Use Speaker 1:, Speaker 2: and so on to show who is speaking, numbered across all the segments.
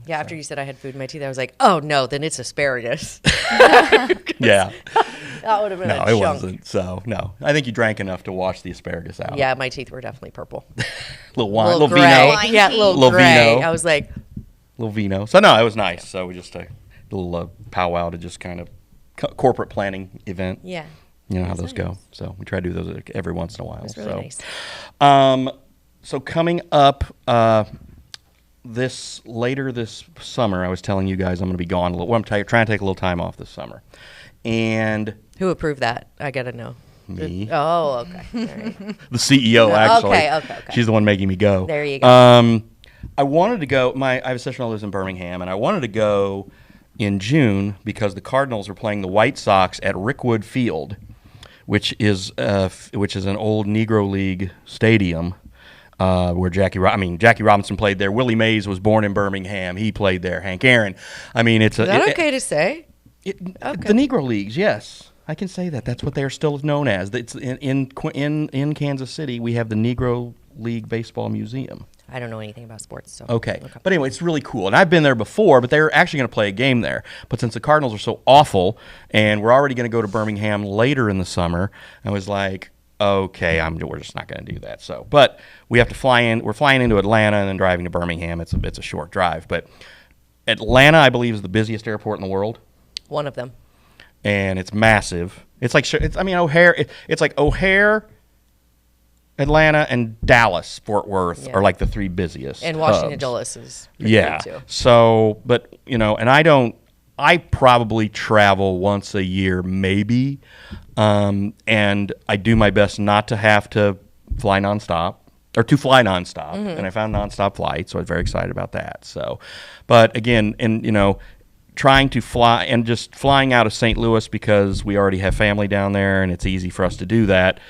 Speaker 1: Yeah, after you said I had food in my teeth, I was like, oh, no, then it's asparagus.
Speaker 2: Yeah.
Speaker 1: That would have been
Speaker 2: No,
Speaker 1: a
Speaker 2: it
Speaker 1: chunk.
Speaker 2: wasn't. So, no. I think you drank enough to wash the asparagus out.
Speaker 1: Yeah, my teeth were definitely purple.
Speaker 2: Little wine,
Speaker 1: Little
Speaker 2: little
Speaker 1: gray.
Speaker 2: vino.
Speaker 1: Yeah, little
Speaker 2: Little
Speaker 1: gray.
Speaker 2: vino.
Speaker 1: I was like,
Speaker 2: Little vino. So, no, it was nice. So, we just a little powwow to just kind of corporate planning event.
Speaker 1: yeah.
Speaker 2: You know how
Speaker 1: That's
Speaker 2: those go.
Speaker 1: nice.
Speaker 2: So, we try to do those every once in a while.
Speaker 1: It was really
Speaker 2: so.
Speaker 1: nice.
Speaker 2: So coming up later this summer, I was telling you guys I'm going to be gone a little. Well, I'm trying to take a little time off this summer, and
Speaker 1: Who approved that? I got to know.
Speaker 2: me,
Speaker 1: Oh, okay. All right.
Speaker 2: the CEO, actually,
Speaker 1: Okay.
Speaker 2: she's the one making me go.
Speaker 1: There you go.
Speaker 2: I wanted to go. I have a sister-in-law who lives in Birmingham, and I wanted to go in June because the Cardinals are playing the White Sox at Rickwood Field, which is an old Negro League stadium. Where Jackie Robinson played there. Willie Mays was born in Birmingham. He played there. Hank Aaron. I mean, it's
Speaker 1: Is that okay to say?
Speaker 2: The Negro Leagues, yes, I can say that. That's what they are still known as. It's in Kansas City. We have the Negro League Baseball Museum.
Speaker 1: I don't know anything about sports. So.
Speaker 2: Okay. But anyway, it's really cool. And I've been there before, but they're actually going to play a game there. But since the Cardinals are so awful, and we're already going to go to Birmingham later in the summer, I was like, okay, we're just not going to do that. So, but we have to fly in. We're flying into Atlanta and then driving to Birmingham. It's a short drive, but Atlanta, I believe, is the busiest airport in the world,
Speaker 1: One of them.
Speaker 2: and it's massive. It's like O'Hare. It's like O'Hare, Atlanta, and Dallas, Fort Worth are like the three busiest.
Speaker 1: And Washington
Speaker 2: hubs.
Speaker 1: Dulles is pretty
Speaker 2: Yeah.
Speaker 1: big too.
Speaker 2: So, but and I probably travel once a year, maybe, and I do my best not to have to fly nonstop or to fly nonstop. And I found nonstop flights, so I was very excited about that. So, but again, trying to fly and just flying out of St. Louis because we already have family down there, and it's easy for us to do that.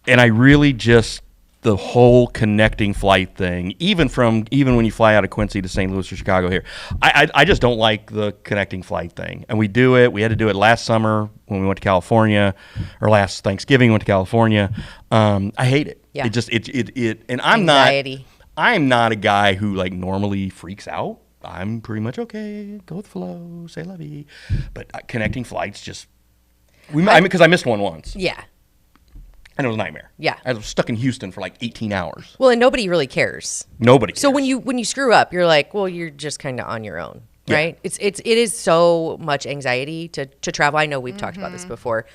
Speaker 2: And I really just the whole connecting flight thing, even when you fly out of Quincy to St. Louis or Chicago here, I just don't like the connecting flight thing. And we do it. We had to do it last summer when we went to California, or last Thanksgiving we went to California. I hate it.
Speaker 1: Yeah.
Speaker 2: It just and
Speaker 1: Anxiety.
Speaker 2: I'm not a guy who like normally freaks out. I'm pretty much okay, go with the flow, say la vie. But connecting flights just because I missed one once.
Speaker 1: Yeah.
Speaker 2: And it was a nightmare.
Speaker 1: Yeah.
Speaker 2: I was stuck in Houston for like 18 hours.
Speaker 1: Well, and nobody really cares.
Speaker 2: Nobody
Speaker 1: So
Speaker 2: cares.
Speaker 1: when you screw up, you're like, well, you're just kind of on your own,
Speaker 2: Yeah.
Speaker 1: right? It is so much anxiety to travel. I know we've talked about this before.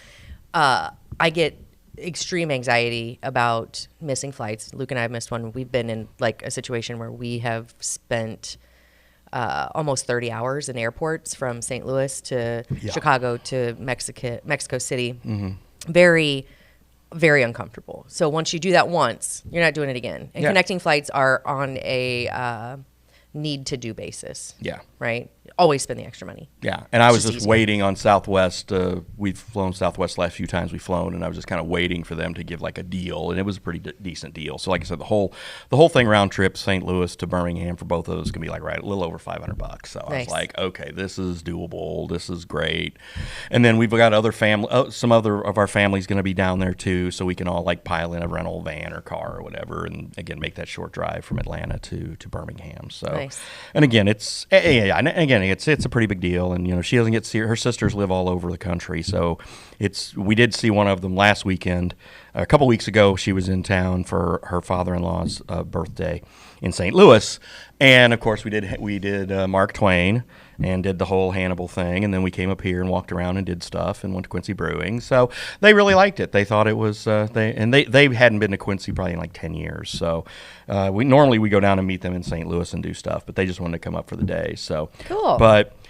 Speaker 1: I get extreme anxiety about missing flights. Luke and I have missed one. We've been in like a situation where we have spent almost 30 hours in airports from St. Louis to Chicago to Mexico City. Very, very uncomfortable. So once you do that once, you're not doing it again. And connecting flights are on a need to do basis.
Speaker 2: Yeah.
Speaker 1: Right? Always spend the extra money.
Speaker 2: Yeah, and I was
Speaker 1: just
Speaker 2: just
Speaker 1: easier.
Speaker 2: waiting on Southwest. We've flown Southwest the last few times we've flown, and I was just kind of waiting for them to give like a deal, and it was a pretty decent deal. So like I said, the whole thing round trip, St. Louis to Birmingham for both of those can be like a little over $500. So I was
Speaker 1: Nice.
Speaker 2: like, okay, this is doable. This is great. And then we've got some other of our families going to be down there too, so we can all like pile in a rental van or car or whatever, and again make that short drive from Atlanta to Birmingham. So,
Speaker 1: Nice.
Speaker 2: and again, it's a pretty big deal, and she doesn't get to see her sisters live all over the country, so we did see one of them last weekend. A couple weeks ago, she was in town for her father-in-law's birthday in St. Louis, and of course we did Mark Twain and did the whole Hannibal thing, and then we came up here and walked around and did stuff and went to Quincy Brewing. So they really liked it. They thought it was they hadn't been to Quincy probably in like 10 years. So we normally go down and meet them in St. Louis and do stuff, but they just wanted to come up for the day. So
Speaker 1: Cool.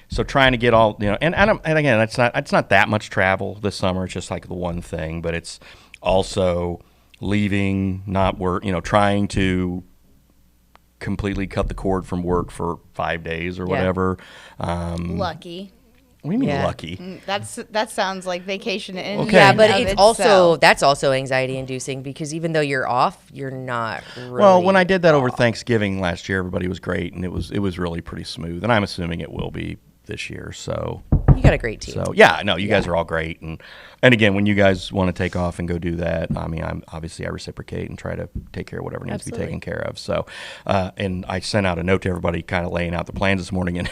Speaker 2: So trying to get all and again, it's not that much travel this summer. It's just like the one thing, but it's also leaving, not work, trying to completely cut the cord from work for 5 days or whatever.
Speaker 3: Lucky.
Speaker 2: What do you mean
Speaker 1: Yeah.
Speaker 2: lucky?
Speaker 3: That sounds like vacation in
Speaker 2: Okay.
Speaker 1: Yeah, but
Speaker 3: and of
Speaker 1: it's
Speaker 3: itself.
Speaker 1: that's also anxiety inducing because even though you're off, you're not really.
Speaker 2: Well, when I did that over Thanksgiving last year, everybody was great, and it was really pretty smooth. And I'm assuming it will be this year. So
Speaker 1: You got a great team.
Speaker 2: So yeah, no, you guys are all great, and again, when you guys want to take off and go do that, I mean, I reciprocate and try to take care of whatever needs to be taken care of. So, and I sent out a note to everybody, kind of laying out the plans this morning, and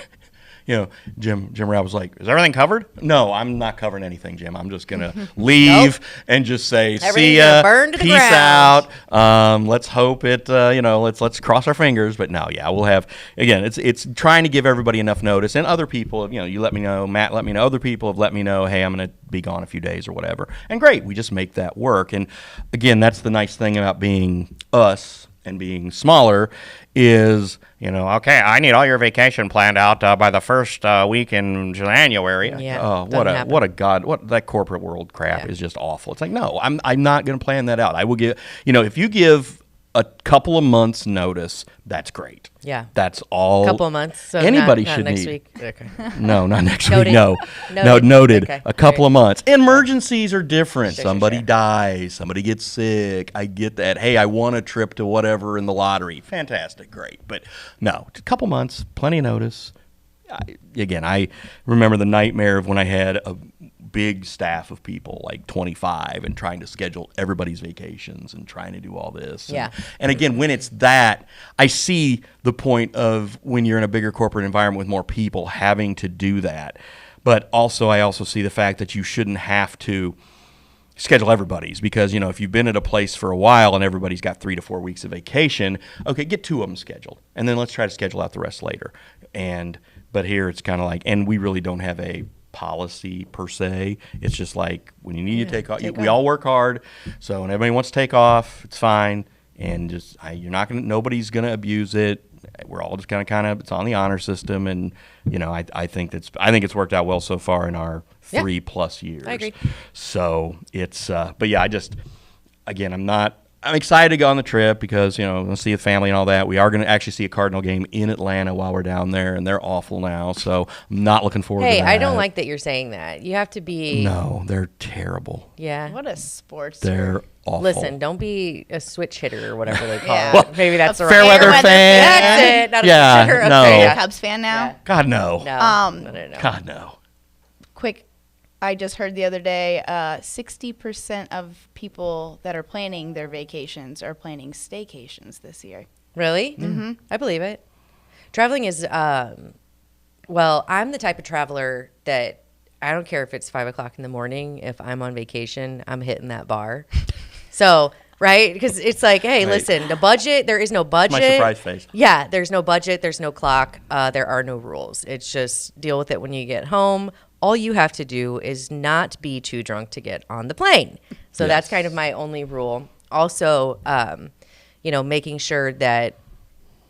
Speaker 2: Jim Robb was like, "Is everything covered?" No, I'm not covering anything, Jim. I'm just gonna leave and just say, "See ya,
Speaker 1: burn to the
Speaker 2: peace
Speaker 1: ground."
Speaker 2: out." Let's hope it. Let's cross our fingers. But no, yeah, we'll have again. It's trying to give everybody enough notice, and other people. You let me know. Matt let me know. Other people have let me know. Hey, I'm gonna be gone a few days or whatever. And great, we just make that work. And again, that's the nice thing about being us and being smaller is, okay, I need all your vacation planned out by the first week in January.
Speaker 1: Yeah,
Speaker 2: what that corporate world crap is just awful. It's like, no, I'm not going to plan that out. I will give, if you give a couple of months notice, that's great.
Speaker 1: Yeah.
Speaker 2: That's all.
Speaker 1: A couple of months. So
Speaker 2: anybody
Speaker 1: not
Speaker 2: should
Speaker 1: next
Speaker 2: need.
Speaker 1: week. Okay.
Speaker 2: No, not next
Speaker 1: Noted.
Speaker 2: week. No. Noted.
Speaker 1: Okay.
Speaker 2: A couple of months. Emergencies are different.
Speaker 1: Sure.
Speaker 2: Somebody dies. Somebody gets sick. I get that. Hey, I won a trip to whatever in the lottery. Fantastic. Great. But no, a couple months, plenty of notice. I remember the nightmare of when I had a big staff of people, like 25, and trying to schedule everybody's vacations and trying to do all this.
Speaker 1: Yeah.
Speaker 2: And again, when it's that, I see the point of when you're in a bigger corporate environment with more people having to do that. But also, I also see the fact that you shouldn't have to schedule everybody's, because if you've been at a place for a while and everybody's got 3 to 4 weeks of vacation, okay, get 2 of them scheduled, and then let's try to schedule out the rest later. But here it's kind of like, and we really don't have a policy per se. It's just like when you need to take off, we all work hard. So when everybody wants to take off, it's fine, and just nobody's gonna abuse it. We're all just kind of it's on the honor system, and I think it's worked out well so far in our 3+ years.
Speaker 1: I agree.
Speaker 2: So it's but yeah, I'm excited to go on the trip because, I'm going to see the family and all that. We are going to actually see a Cardinal game in Atlanta while we're down there, and they're awful now, so I'm not looking forward to that.
Speaker 1: Hey, I don't like that you're saying that. You have to be...
Speaker 2: No, they're terrible.
Speaker 1: Yeah.
Speaker 3: What a sports.
Speaker 2: They're awful.
Speaker 1: Listen, don't be a switch hitter or whatever they call
Speaker 3: Yeah.
Speaker 1: it. Maybe that's the
Speaker 2: fair weather fan.
Speaker 1: That's it. Not a switch hitter.
Speaker 2: No.
Speaker 1: Okay,
Speaker 3: Are you a
Speaker 1: yeah.
Speaker 3: Cubs fan now?
Speaker 1: Yeah.
Speaker 2: God, no.
Speaker 1: No.
Speaker 2: God, no.
Speaker 3: Quick, I just heard the other day, 60% of people that are planning their vacations are planning staycations this year.
Speaker 1: Really? Mm-hmm. I believe it. Traveling is, I'm the type of traveler that I don't care if it's 5 o'clock in the morning. If I'm on vacation, I'm hitting that bar. So, right? Because it's like, hey, listen, the budget, there is no budget.
Speaker 2: My surprise face.
Speaker 1: Yeah, there's no budget. There's no clock. There are no rules. It's just deal with it when you get home. All you have to do is not be too drunk to get on the plane. So that's kind of my only rule. Also, making sure that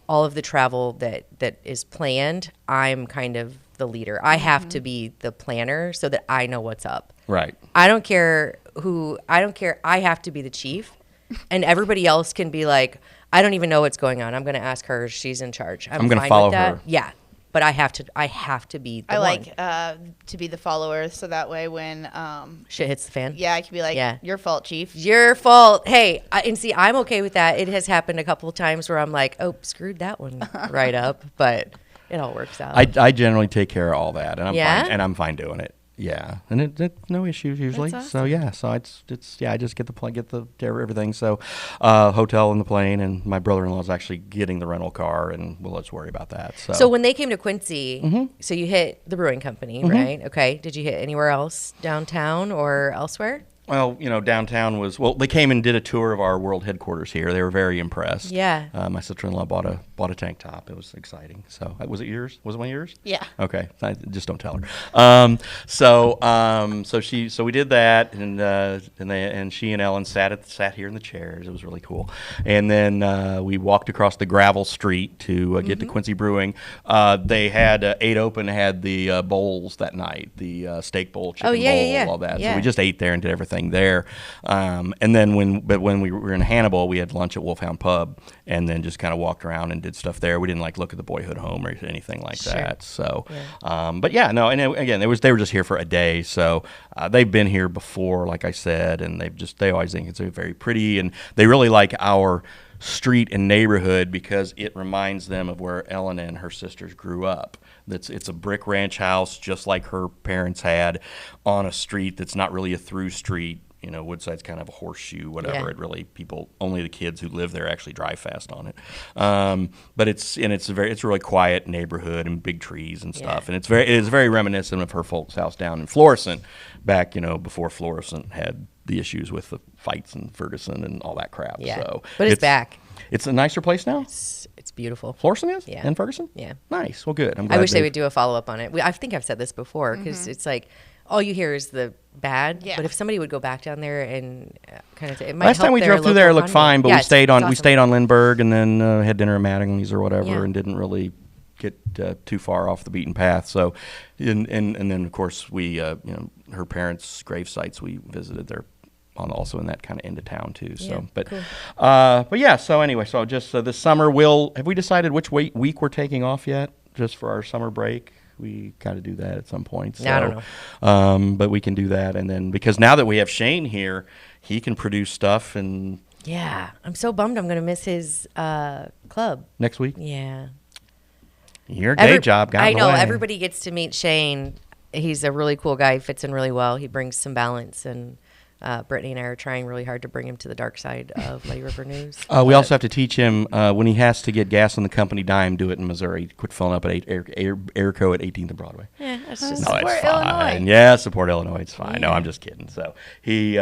Speaker 1: all of the travel that is planned, I'm kind of the leader. I have to be the planner so that I know what's up.
Speaker 2: Right.
Speaker 1: I don't care. I have to be the chief, and everybody else can be like, I don't even know what's going on. I'm going to ask her. She's in charge. I'm
Speaker 2: going to
Speaker 1: fine
Speaker 2: follow
Speaker 1: with that.
Speaker 2: her.
Speaker 1: Yeah. But I have to be the
Speaker 3: I
Speaker 1: one.
Speaker 3: like to be the follower, so that way when
Speaker 1: Shit hits the fan.
Speaker 3: I can be like, your fault, chief.
Speaker 1: Your fault. Hey, I'm okay with that. It has happened a couple of times where I'm like, oh, screwed that one right up, but it all works out.
Speaker 2: I generally take care of all that, and I'm fine doing it. Yeah, and it no issues usually.
Speaker 1: That's
Speaker 2: So yeah, so it's I just get the everything. So hotel and the plane, and my brother-in-law is actually getting the rental car, and let's worry about that. So
Speaker 1: when they came to Quincy, so you hit the brewing company, right? Okay. Did you hit anywhere else downtown or elsewhere?
Speaker 2: Well, downtown was they came and did a tour of our world headquarters here. They were very impressed.
Speaker 1: Yeah.
Speaker 2: My sister-in-law bought a tank top. It was exciting. So was it yours? Was it one of yours?
Speaker 3: Yeah.
Speaker 2: Okay. Just don't tell her. So we did that, and she and Ellen sat here in the chairs. It was really cool. And then we walked across the gravel street to get to Quincy Brewing. They had 8 Open had the bowls that night, the steak bowl, chicken bowl, all that.
Speaker 1: Yeah.
Speaker 2: So we just ate there and did everything there, and then when we were in Hannibal, we had lunch at Wolfhound Pub, and then just kind of walked around and did stuff there. We didn't look at the Boyhood Home or anything like that. So, but yeah, no, and again, they were just here for a day, so they've been here before, like I said, and they always think it's very pretty, and they really like our street and neighborhood because it reminds them of where Ellen and her sisters grew up. It's a brick ranch house just like her parents had on a street that's not really a through street. You know, Woodside's kind of a horseshoe, whatever.
Speaker 1: Yeah.
Speaker 2: It really, only the kids who live there actually drive fast on it. But it's a really quiet neighborhood and big trees and stuff.
Speaker 1: Yeah.
Speaker 2: And it is very reminiscent of her folks' house down in Florissant back, before Florissant had the issues with the fights in Ferguson and all that crap.
Speaker 1: Yeah.
Speaker 2: So
Speaker 1: But it's back.
Speaker 2: It's a nicer place now?
Speaker 1: It's beautiful.
Speaker 2: Florissant is?
Speaker 1: Yeah.
Speaker 2: In Ferguson?
Speaker 1: Yeah.
Speaker 2: Nice. Well, good. I'm
Speaker 1: I
Speaker 2: glad
Speaker 1: wish they would do a follow-up on it. I think I've said this before because it's like all you hear is the bad.
Speaker 3: Yeah.
Speaker 1: But if somebody would go back down there and kind of, it might
Speaker 2: Last
Speaker 1: help
Speaker 2: time we
Speaker 1: their
Speaker 2: drove through there, it
Speaker 1: local
Speaker 2: looked fine, but
Speaker 1: economy.
Speaker 2: we
Speaker 1: Yeah,
Speaker 2: stayed on
Speaker 1: it's
Speaker 2: we
Speaker 1: awesome.
Speaker 2: stayed on Lindbergh and then had dinner at Mattingly's or whatever,
Speaker 1: Yeah.
Speaker 2: and didn't really get too far off the beaten path. So, and then of course we her parents' grave sites we visited there. Also in that kind of end of town too. So,
Speaker 1: Yeah,
Speaker 2: but
Speaker 1: cool.
Speaker 2: but yeah. So anyway, so just this summer, have we decided which week we're taking off yet? Just for our summer break, we kind of do that at some point. So,
Speaker 1: No, I don't know.
Speaker 2: But we can do that, and then because now that we have Shane here, he can produce stuff and
Speaker 1: Yeah. I'm so bummed I'm going to miss his club.
Speaker 2: next week.
Speaker 1: Yeah.
Speaker 2: Your day job got
Speaker 1: I
Speaker 2: in the
Speaker 1: know.
Speaker 2: way.
Speaker 1: Everybody gets to meet Shane. He's a really cool guy. He fits in really well. He brings some balance, and Brittany and I are trying really hard to bring him to the dark side of Muddy River News.
Speaker 2: We also have to teach him when he has to get gas on the company dime, do it in Missouri. Quit filling up at Airco at 18th and Broadway.
Speaker 1: Yeah, that's just
Speaker 2: No, it's
Speaker 3: Support
Speaker 2: fine.
Speaker 3: Illinois.
Speaker 2: Yeah, support Illinois. It's fine. No,
Speaker 1: Yeah.
Speaker 2: I'm just kidding. So he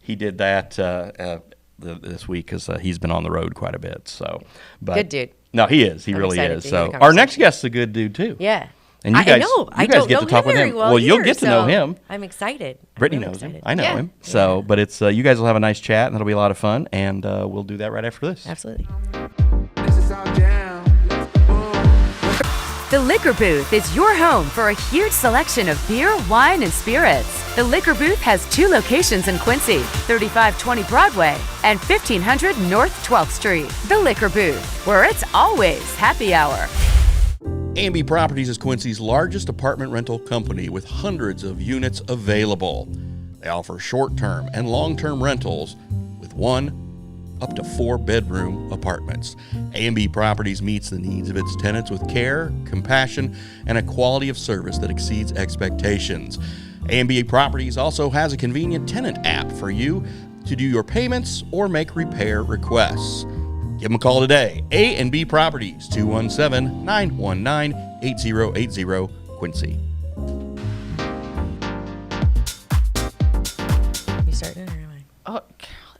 Speaker 2: did that this week because he's been on the road quite a bit. So, but
Speaker 1: Good dude.
Speaker 2: No, he is. He
Speaker 1: I'm
Speaker 2: really
Speaker 1: excited
Speaker 2: is.
Speaker 1: to hear
Speaker 2: So
Speaker 1: the
Speaker 2: our next
Speaker 1: conversation.
Speaker 2: guest's a good dude too.
Speaker 1: Yeah.
Speaker 2: And you
Speaker 1: I
Speaker 2: guys,
Speaker 1: know.
Speaker 2: you
Speaker 1: I
Speaker 2: guys
Speaker 1: don't
Speaker 2: get
Speaker 1: know
Speaker 2: to talk
Speaker 1: him
Speaker 2: with
Speaker 1: very
Speaker 2: him.
Speaker 1: well
Speaker 2: You'll
Speaker 1: either,
Speaker 2: get to know
Speaker 1: so
Speaker 2: him.
Speaker 1: I'm excited.
Speaker 2: Brittany
Speaker 1: I'm
Speaker 2: knows
Speaker 1: really
Speaker 2: him.
Speaker 1: excited.
Speaker 2: I know
Speaker 3: Yeah.
Speaker 2: him. So, but it's you guys will have a nice chat, and that'll be a lot of fun. And we'll do that right after this.
Speaker 1: Absolutely.
Speaker 4: This is our jam.
Speaker 5: The Liquor Booth is your home for a huge selection of beer, wine, and spirits. The Liquor Booth has 2 locations in Quincy, 3520 Broadway and 1500 North 12th Street. The Liquor Booth, where it's always happy hour.
Speaker 2: A&B Properties is Quincy's largest apartment rental company with hundreds of units available. They offer short-term and long-term rentals with 1 up to 4 bedroom apartments. A&B Properties meets the needs of its tenants with care, compassion, and a quality of service that exceeds expectations. A&B Properties also has a convenient tenant app for you to do your payments or make repair requests. Give them a call today. A&B Properties, 217-919-8080, Quincy.
Speaker 1: You starting it or am I?
Speaker 3: Oh,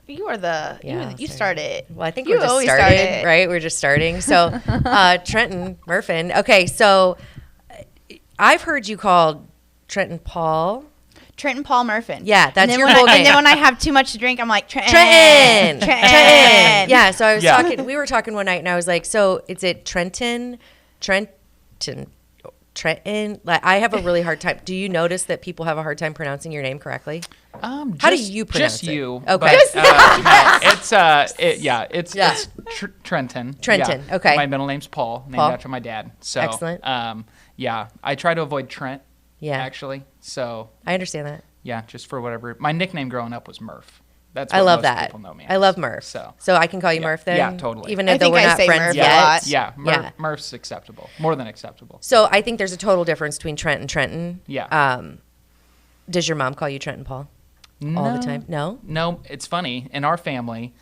Speaker 3: you are the
Speaker 1: Yeah,
Speaker 3: you
Speaker 1: sorry.
Speaker 3: started.
Speaker 1: Well, I think
Speaker 3: You
Speaker 1: we're just
Speaker 3: always
Speaker 1: started,
Speaker 3: start it.
Speaker 1: right? We're just starting. So, Trenton Murfin. Okay, so I've heard you called Trenton Paul.
Speaker 3: Trenton Paul Murfin.
Speaker 1: Yeah, that's
Speaker 3: and then
Speaker 1: your
Speaker 3: when
Speaker 1: full
Speaker 3: I,
Speaker 1: name.
Speaker 3: And then when I have too much to drink, I'm like Trenton.
Speaker 1: Trenton. Yeah, so I was
Speaker 2: Yeah.
Speaker 1: talking. We were talking one night, and I was like, "So is it Trenton? Trenton? Like, I have a really hard time. Do you notice that people have a hard time pronouncing your name correctly? How do you pronounce
Speaker 6: just
Speaker 1: it?
Speaker 6: you?
Speaker 1: Okay.
Speaker 6: But, no, it's
Speaker 1: Yeah.
Speaker 6: it's Trenton.
Speaker 1: Trenton,
Speaker 6: Yeah.
Speaker 1: okay.
Speaker 6: My middle name's Paul, named
Speaker 1: Paul.
Speaker 6: after my dad. So
Speaker 1: Excellent.
Speaker 6: Yeah, I try to avoid Trent.
Speaker 1: Yeah.
Speaker 6: Actually, so
Speaker 1: I understand that.
Speaker 6: yeah, just for whatever. My nickname growing up was Murph. That's
Speaker 1: I
Speaker 6: what
Speaker 1: love
Speaker 6: most
Speaker 1: that.
Speaker 6: people know me
Speaker 1: I
Speaker 6: as.
Speaker 1: love Murph.
Speaker 6: So
Speaker 1: I can call you
Speaker 6: Yeah.
Speaker 1: Murph then?
Speaker 6: Yeah, totally.
Speaker 1: Even
Speaker 3: I
Speaker 1: though
Speaker 3: think
Speaker 1: we're
Speaker 3: I
Speaker 1: not
Speaker 3: say
Speaker 1: friends
Speaker 3: Murph a
Speaker 1: yet?
Speaker 3: lot.
Speaker 6: yeah,
Speaker 1: Yeah.
Speaker 6: Murph's acceptable, more than acceptable.
Speaker 1: So I think there's a total difference between Trent and Trenton.
Speaker 6: Yeah.
Speaker 1: Does your mom call you Trenton Paul all the time? No?
Speaker 6: No, it's funny. In our family,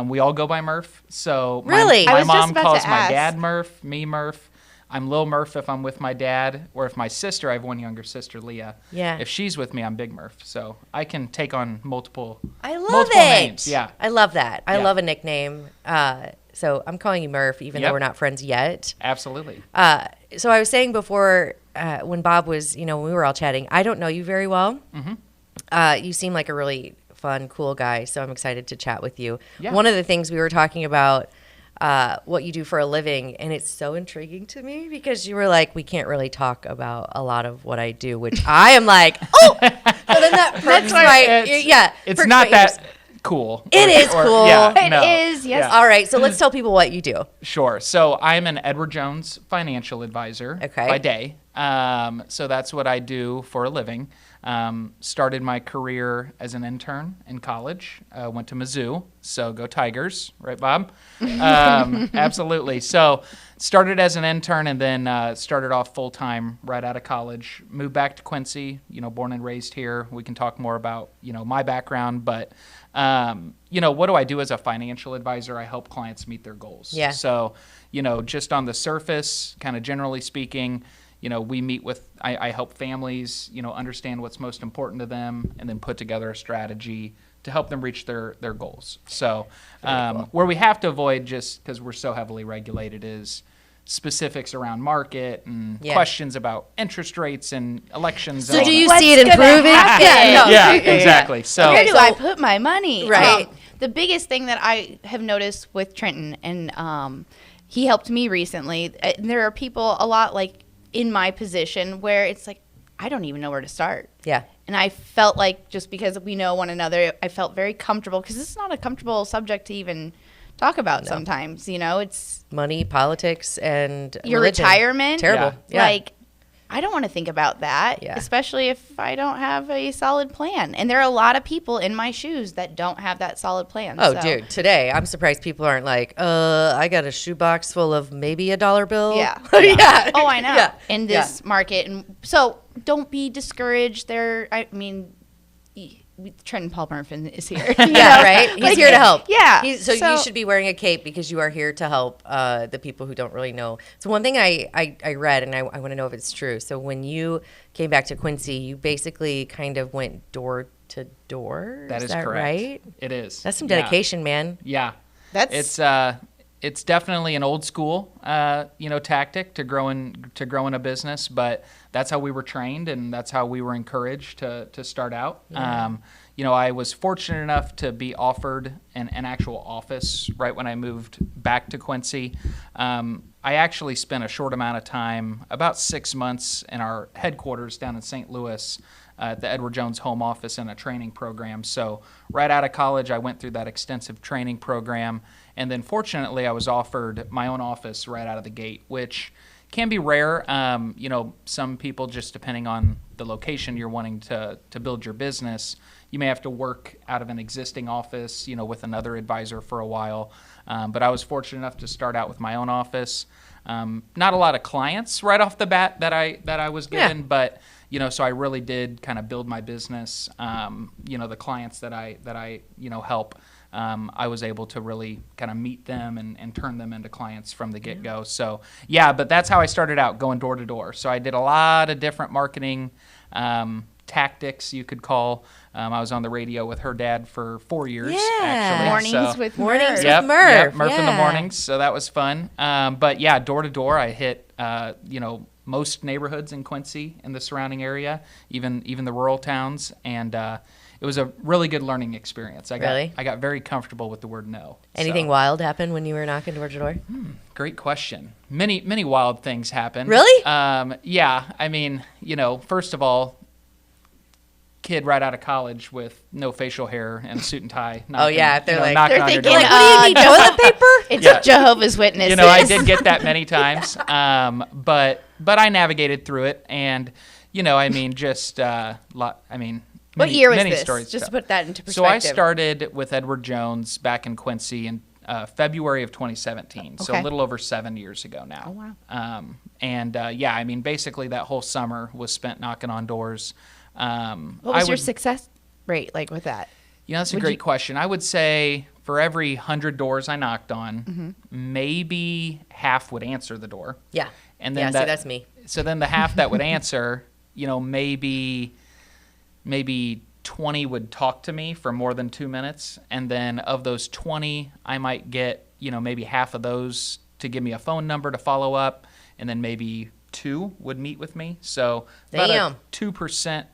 Speaker 6: we all go by Murph. So
Speaker 1: Really?
Speaker 6: my
Speaker 3: I was just
Speaker 6: mom
Speaker 3: about
Speaker 6: calls
Speaker 3: to
Speaker 6: my
Speaker 3: ask.
Speaker 6: dad Murph, me Murph. I'm Lil Murph if I'm with my dad, or if my sister, I have one younger sister, Leah.
Speaker 1: Yeah.
Speaker 6: If she's with me, I'm Big Murph. So I can take on multiple.
Speaker 1: I love
Speaker 6: multiple
Speaker 1: it.
Speaker 6: Names. Yeah.
Speaker 1: I love that. I
Speaker 6: Yeah.
Speaker 1: love a nickname. So I'm calling you Murph, even though
Speaker 6: Yep.
Speaker 1: we're not friends yet.
Speaker 6: Absolutely.
Speaker 1: So I was saying before, when Bob was, when we were all chatting, I don't know you very well. Mm-hmm. You seem like a really fun, cool guy, so I'm excited to chat with you.
Speaker 6: Yeah.
Speaker 1: One of the things we were talking about, what you do for a living, and it's so intriguing to me because you were like, we can't really talk about a lot of what I do, which I am like, oh, so then that perks
Speaker 6: why
Speaker 1: my,
Speaker 6: it's-
Speaker 1: yeah.
Speaker 6: It's
Speaker 1: perks
Speaker 6: not
Speaker 1: my ears.
Speaker 6: that. cool.
Speaker 1: It is cool.
Speaker 6: Yeah,
Speaker 3: It
Speaker 6: no.
Speaker 3: is, yes.
Speaker 6: Yeah.
Speaker 1: All right, so let's tell people what you do.
Speaker 6: Sure. So I'm an Edward Jones financial advisor by day. So that's what I do for a living. Started my career as an intern in college. Went to Mizzou. So go Tigers, right, Bob? Absolutely. So started as an intern and then started off full time right out of college. Moved back to Quincy. Born and raised here. We can talk more about my background, but what do I do as a financial advisor? I help clients meet their goals.
Speaker 1: Yeah.
Speaker 6: So, just on the surface, kind of generally speaking, we meet with, I help families, understand what's most important to them and then put together a strategy to help them reach their goals. So, where we have to avoid, just because we're so heavily regulated, is specifics around market and questions about interest rates and elections.
Speaker 1: So
Speaker 6: and
Speaker 1: do
Speaker 6: all
Speaker 1: you
Speaker 6: that.
Speaker 1: see it improving?
Speaker 6: Yeah, exactly. So,
Speaker 3: Where do I put my money?
Speaker 1: Right.
Speaker 3: The biggest thing that I have noticed with Trenton, and he helped me recently, there are people a lot like in my position where it's like, I don't even know where to start.
Speaker 1: Yeah.
Speaker 3: And I felt like just because we know one another, I felt very comfortable because this is not a comfortable subject to even talk about sometimes. It's
Speaker 1: Money, politics, and
Speaker 3: your
Speaker 1: religion.
Speaker 3: retirement.
Speaker 1: Terrible. Yeah.
Speaker 3: Like, I don't want to think about that, especially if I don't have a solid plan. And there are a lot of people in my shoes that don't have that solid plan.
Speaker 1: Oh,
Speaker 3: so.
Speaker 1: dude, today I'm surprised people aren't like, I got a shoebox full of maybe $1 bill.
Speaker 3: Yeah.
Speaker 1: Yeah.
Speaker 3: Oh, I know.
Speaker 1: Yeah.
Speaker 3: In this market. And so don't be discouraged. Trenton Paul Murfin is here.
Speaker 1: Yeah, right? He's here to help.
Speaker 3: Yeah.
Speaker 1: So you should be wearing a cape because you are here to help the people who don't really know. So one thing I read, and I want to know if it's true. So when you came back to Quincy, you basically kind of went door to door.
Speaker 6: That is
Speaker 1: that
Speaker 6: correct.
Speaker 1: Right?
Speaker 6: It is.
Speaker 1: That's some dedication, man.
Speaker 6: Yeah.
Speaker 3: That's
Speaker 6: It's definitely an old school, tactic to grow in a business, but that's how we were trained and that's how we were encouraged to start out.
Speaker 1: Yeah.
Speaker 6: I was fortunate enough to be offered an actual office right when I moved back to Quincy. I actually spent a short amount of time, about 6 months, in our headquarters down in St. Louis, at the Edward Jones home office in a training program. So right out of college, I went through that extensive training program. And then fortunately, I was offered my own office right out of the gate, which can be rare. Some people, just depending on the location you're wanting to build your business, you may have to work out of an existing office, with another advisor for a while. But I was fortunate enough to start out with my own office. Not a lot of clients right off the bat that I was given, but so I really did kind of build my business. The clients that I help, I was able to really kind of meet them and turn them into clients from the get-go. So but that's how I started out, going door to door. So I did a lot of different marketing tactics, you could call. I was on the radio with her dad for 4 years. Actually.
Speaker 3: Mornings with
Speaker 1: Murph.
Speaker 6: Yep, Murph in the mornings. So that was fun. But door to door, I hit most neighborhoods in Quincy and the surrounding area, even the rural towns, and it was a really good learning experience. I got very comfortable with the word no.
Speaker 1: Anything wild happened when you were knocking door to door?
Speaker 6: Great question. Many wild things happened.
Speaker 1: Really?
Speaker 6: First of all, kid right out of college with no facial hair and a suit and tie.
Speaker 1: They're
Speaker 6: knocking on your
Speaker 3: thinking,
Speaker 6: door.
Speaker 1: what do you need, toilet paper?
Speaker 3: It's Jehovah's Witnesses.
Speaker 6: I did get that many times, but I navigated through it, and
Speaker 3: What year was
Speaker 6: many
Speaker 3: this?
Speaker 6: stories
Speaker 3: Just
Speaker 6: to
Speaker 3: to put that into perspective.
Speaker 6: So I started with Edward Jones back in Quincy in February of 2017, so a little over 7 years ago now.
Speaker 3: Oh, wow.
Speaker 6: Basically that whole summer was spent knocking on doors.
Speaker 3: What was your success rate like with that?
Speaker 6: That's a great question. I would say for every 100 doors I knocked on, maybe half would answer the door.
Speaker 1: Yeah.
Speaker 6: And then
Speaker 1: that's me.
Speaker 6: So then the half that would answer, maybe 20 would talk to me for more than 2 minutes. And then of those 20, I might get, maybe half of those to give me a phone number to follow up. And then maybe 2 would meet with me. So about a 2%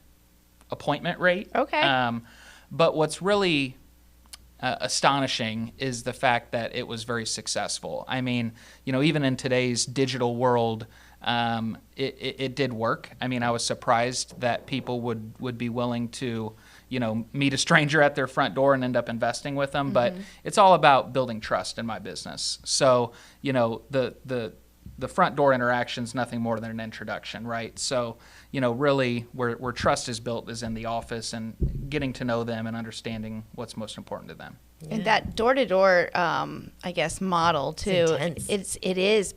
Speaker 6: appointment rate.
Speaker 3: Okay.
Speaker 6: But what's really astonishing is the fact that it was very successful. I mean, even in today's digital world, it did work. I mean, I was surprised that people would be willing to, meet a stranger at their front door and end up investing with them. But it's all about building trust in my business. So, the front door interaction is nothing more than an introduction, right? So, really where trust is built is in the office and getting to know them and understanding what's most important to them.
Speaker 3: And that door-to-door, I guess, model too.
Speaker 1: It's intense.
Speaker 3: It is.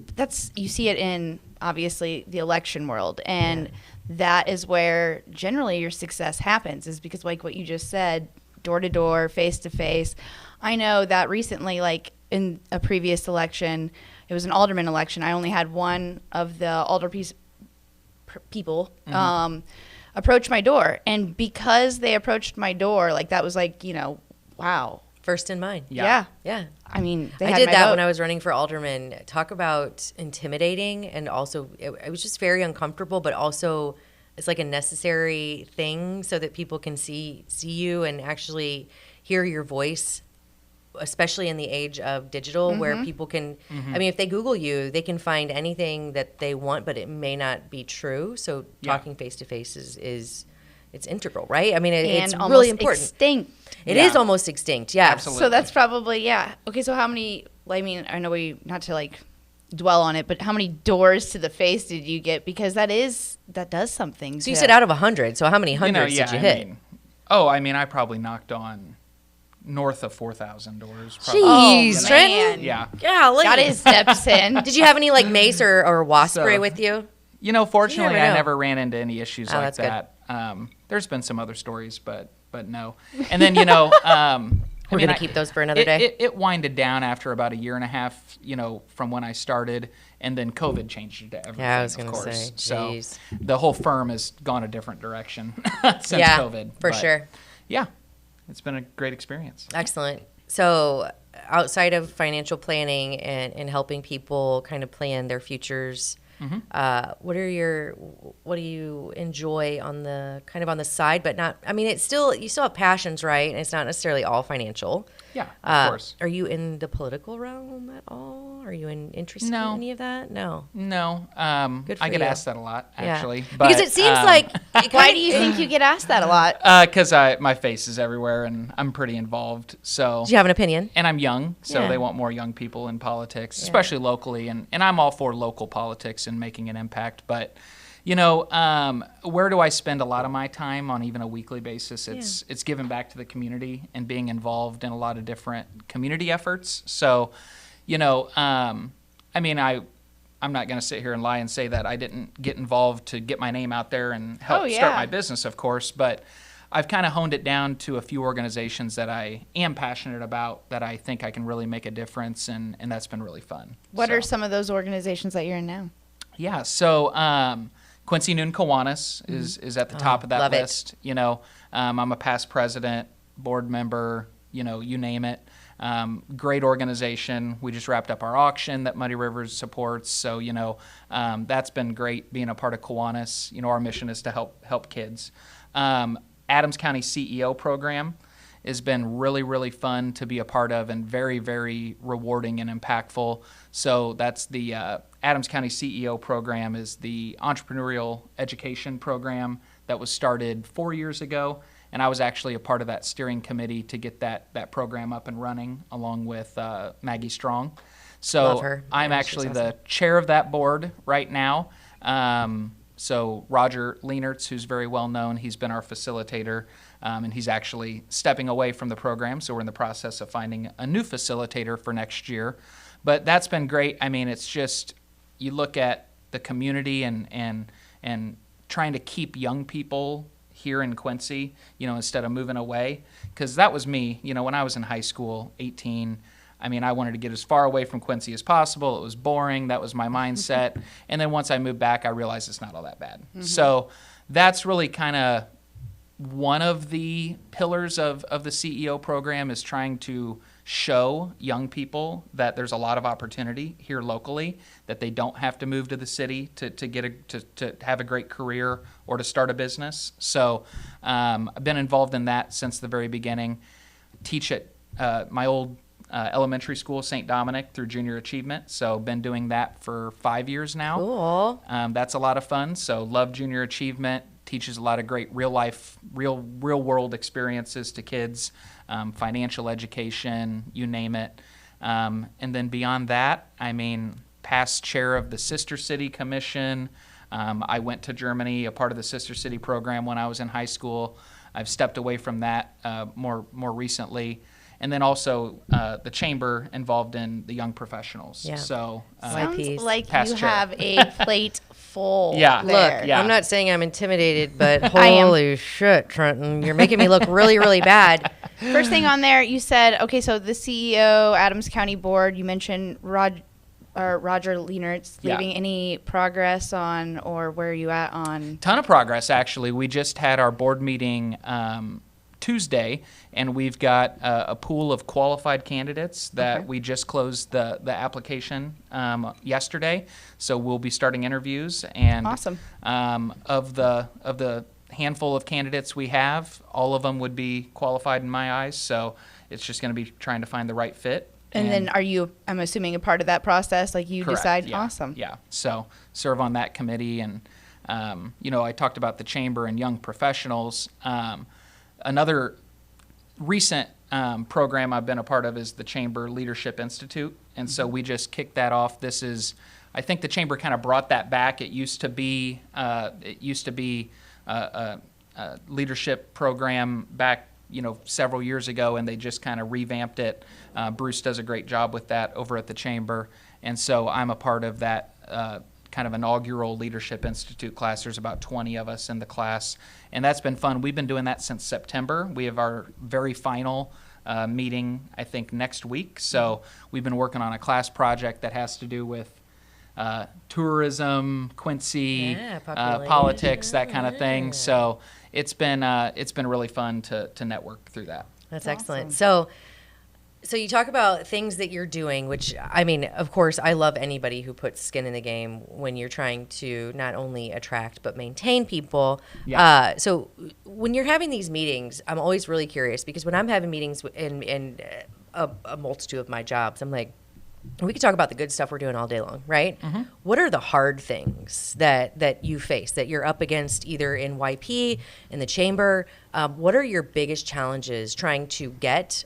Speaker 3: You see it in obviously the election world, and that is where generally your success happens. Is because like what you just said, door-to-door, face-to-face. I know that recently, like in a previous election, it was an alderman election. I only had one of the people approach my door, and because they approached my door, like that was like wow.
Speaker 1: First in mind.
Speaker 3: Yeah. I mean, I
Speaker 1: did that when I was running for alderman. Talk about intimidating, and also it was just very uncomfortable, but also it's like a necessary thing so that people can see you and actually hear your voice, especially in the age of digital where people can, I mean, if they Google you, they can find anything that they want, but it may not be true. So talking face to face is it's integral, right? I mean, it's really important.
Speaker 3: Extinct.
Speaker 1: It is almost extinct, yeah.
Speaker 6: Absolutely.
Speaker 3: So that's probably, Okay, so how many, I mean, I know not to like dwell on it, but how many doors to the face did you get? Because that does something.
Speaker 1: So you said out of 100, so how many hundreds did you hit?
Speaker 6: I probably knocked on north of 4,000 doors. Probably.
Speaker 1: Jeez, Trenton.
Speaker 6: Yeah.
Speaker 3: Got his steps in.
Speaker 1: Did you have any like mace or wasp spray with you?
Speaker 6: Fortunately,
Speaker 1: You never know.
Speaker 6: I never ran into any issues like
Speaker 1: that's good.
Speaker 6: that. There's been some other stories, but no. And then, we're
Speaker 1: going to keep those for another day.
Speaker 6: It winded down after about a year and a half, from when I started, and then COVID changed it to everything.
Speaker 1: Yeah, I was
Speaker 6: going to
Speaker 1: say,
Speaker 6: So
Speaker 1: geez.
Speaker 6: the whole firm has gone a different direction since COVID.
Speaker 1: For
Speaker 6: But,
Speaker 1: sure.
Speaker 6: Yeah, it's been a great experience.
Speaker 1: Excellent. So outside of financial planning and helping people kind of plan their futures, what do you enjoy on the side, but not, I mean, you still have passions, right? And it's not necessarily all financial.
Speaker 6: Yeah, of course.
Speaker 1: Are you in the political realm at all? Are you interested in any of that? No.
Speaker 6: Good for I get asked that a lot, actually.
Speaker 1: Yeah.
Speaker 6: But,
Speaker 1: because it seems like...
Speaker 3: Why do you think you get asked that a lot?
Speaker 6: Because my face is everywhere, and I'm pretty involved. So.
Speaker 1: Do you have an opinion?
Speaker 6: And I'm young, so they want more young people in politics, especially locally. And I'm all for local politics and making an impact. But, where do I spend a lot of my time on even a weekly basis? It's giving back to the community and being involved in a lot of different community efforts. So, I'm not going to sit here and lie and say that I didn't get involved to get my name out there and help start my business, of course. But I've kind of honed it down to a few organizations that I am passionate about, that I think I can really make a difference, and that's been really fun.
Speaker 3: What are some of those organizations that you're in now?
Speaker 6: Yeah, so Quincy Noon Kiwanis is at the top of that list. I'm a past president, board member, you name it. Great organization. We just wrapped up our auction that Muddy Rivers supports. So, that's been great being a part of Kiwanis. Our mission is to help kids. Adams County CEO program has been really, really fun to be a part of and very, very rewarding and impactful. So that's the Adams County CEO program is the entrepreneurial education program that was started 4 years ago. And I was actually a part of that steering committee to get that program up and running, along with Maggie Strong. So
Speaker 1: Love her.
Speaker 6: I'm actually the chair of that board right now. So Roger Leenertz, who's very well known, he's been our facilitator, and he's actually stepping away from the program. So we're in the process of finding a new facilitator for next year. But that's been great. I mean, it's just, you look at the community and trying to keep young people here in Quincy, instead of moving away. Because that was me, when I was in high school, 18, I wanted to get as far away from Quincy as possible. It was boring. That was my mindset. And then once I moved back, I realized it's not all that bad. Mm-hmm. So that's really kind of one of the pillars of the CEO program, is trying to show young people that there's a lot of opportunity here locally, that they don't have to move to the city to have a great career or to start a business. So I've been involved in that since the very beginning. Teach at my old elementary school, St. Dominic, through junior achievement. So been doing that for 5 years now.
Speaker 1: Cool.
Speaker 6: That's a lot of fun. So love junior achievement. teaches a lot of great real world experiences to kids, financial education, you name it. And then beyond that, I mean, past chair of the Sister City Commission. I went to Germany, a part of the Sister City program when I was in high school. I've stepped away from that more recently. And then also the chamber involved in the young professionals.
Speaker 1: Yeah.
Speaker 6: So
Speaker 3: Sounds like
Speaker 6: past
Speaker 3: you
Speaker 6: chair.
Speaker 3: have a plate full.
Speaker 6: Yeah.
Speaker 3: there.
Speaker 1: Look,
Speaker 6: Yeah.
Speaker 1: I'm not saying I'm intimidated, but
Speaker 3: I am.
Speaker 1: holy shit, Trenton, you're making me look really, really bad.
Speaker 3: First thing on there, you said, okay, so the CEO, Adams County Board, you mentioned Roger Lehnert's
Speaker 6: Yeah.
Speaker 3: leaving. Any progress on, or where are you at on?
Speaker 6: Ton of progress, actually. We just had our board meeting Tuesday, and we've got a pool of qualified candidates that we just closed the application yesterday. So we'll be starting interviews, and
Speaker 3: Awesome.
Speaker 6: Of the handful of candidates we have, all of them would be qualified in my eyes. So it's just going to be trying to find the right fit.
Speaker 3: And then are you, I'm assuming, a part of that process? Like you
Speaker 6: Correct,
Speaker 3: decide?
Speaker 6: yeah,
Speaker 3: Awesome.
Speaker 6: Yeah. So serve on that committee. And, I talked about the chamber and young professionals. Another recent program I've been a part of is the Chamber Leadership Institute. And so we just kicked that off. I think the chamber kind of brought that back. It used to be a leadership program back, several years ago, and they just kind of revamped it. Bruce does a great job with that over at the chamber, and so I'm a part of that kind of inaugural Leadership Institute class. There's about 20 of us in the class, and that's been fun. We've been doing that since September. We have our very final meeting, I think, next week. So we've been working on a class project that has to do with tourism, Quincy,
Speaker 1: Yeah, population.
Speaker 6: politics, that kind of thing. So it's been really fun to network through that.
Speaker 1: That's excellent. So you talk about things that you're doing, which, I mean, of course, I love anybody who puts skin in the game when you're trying to not only attract but maintain people.
Speaker 6: Yeah.
Speaker 1: So when you're having these meetings, I'm always really curious, because when I'm having meetings in a multitude of my jobs, I'm like, we could talk about the good stuff we're doing all day long, right? Mm-hmm. What are the hard things that you face, that you're up against either in YP, in the chamber? What are your biggest challenges trying to get,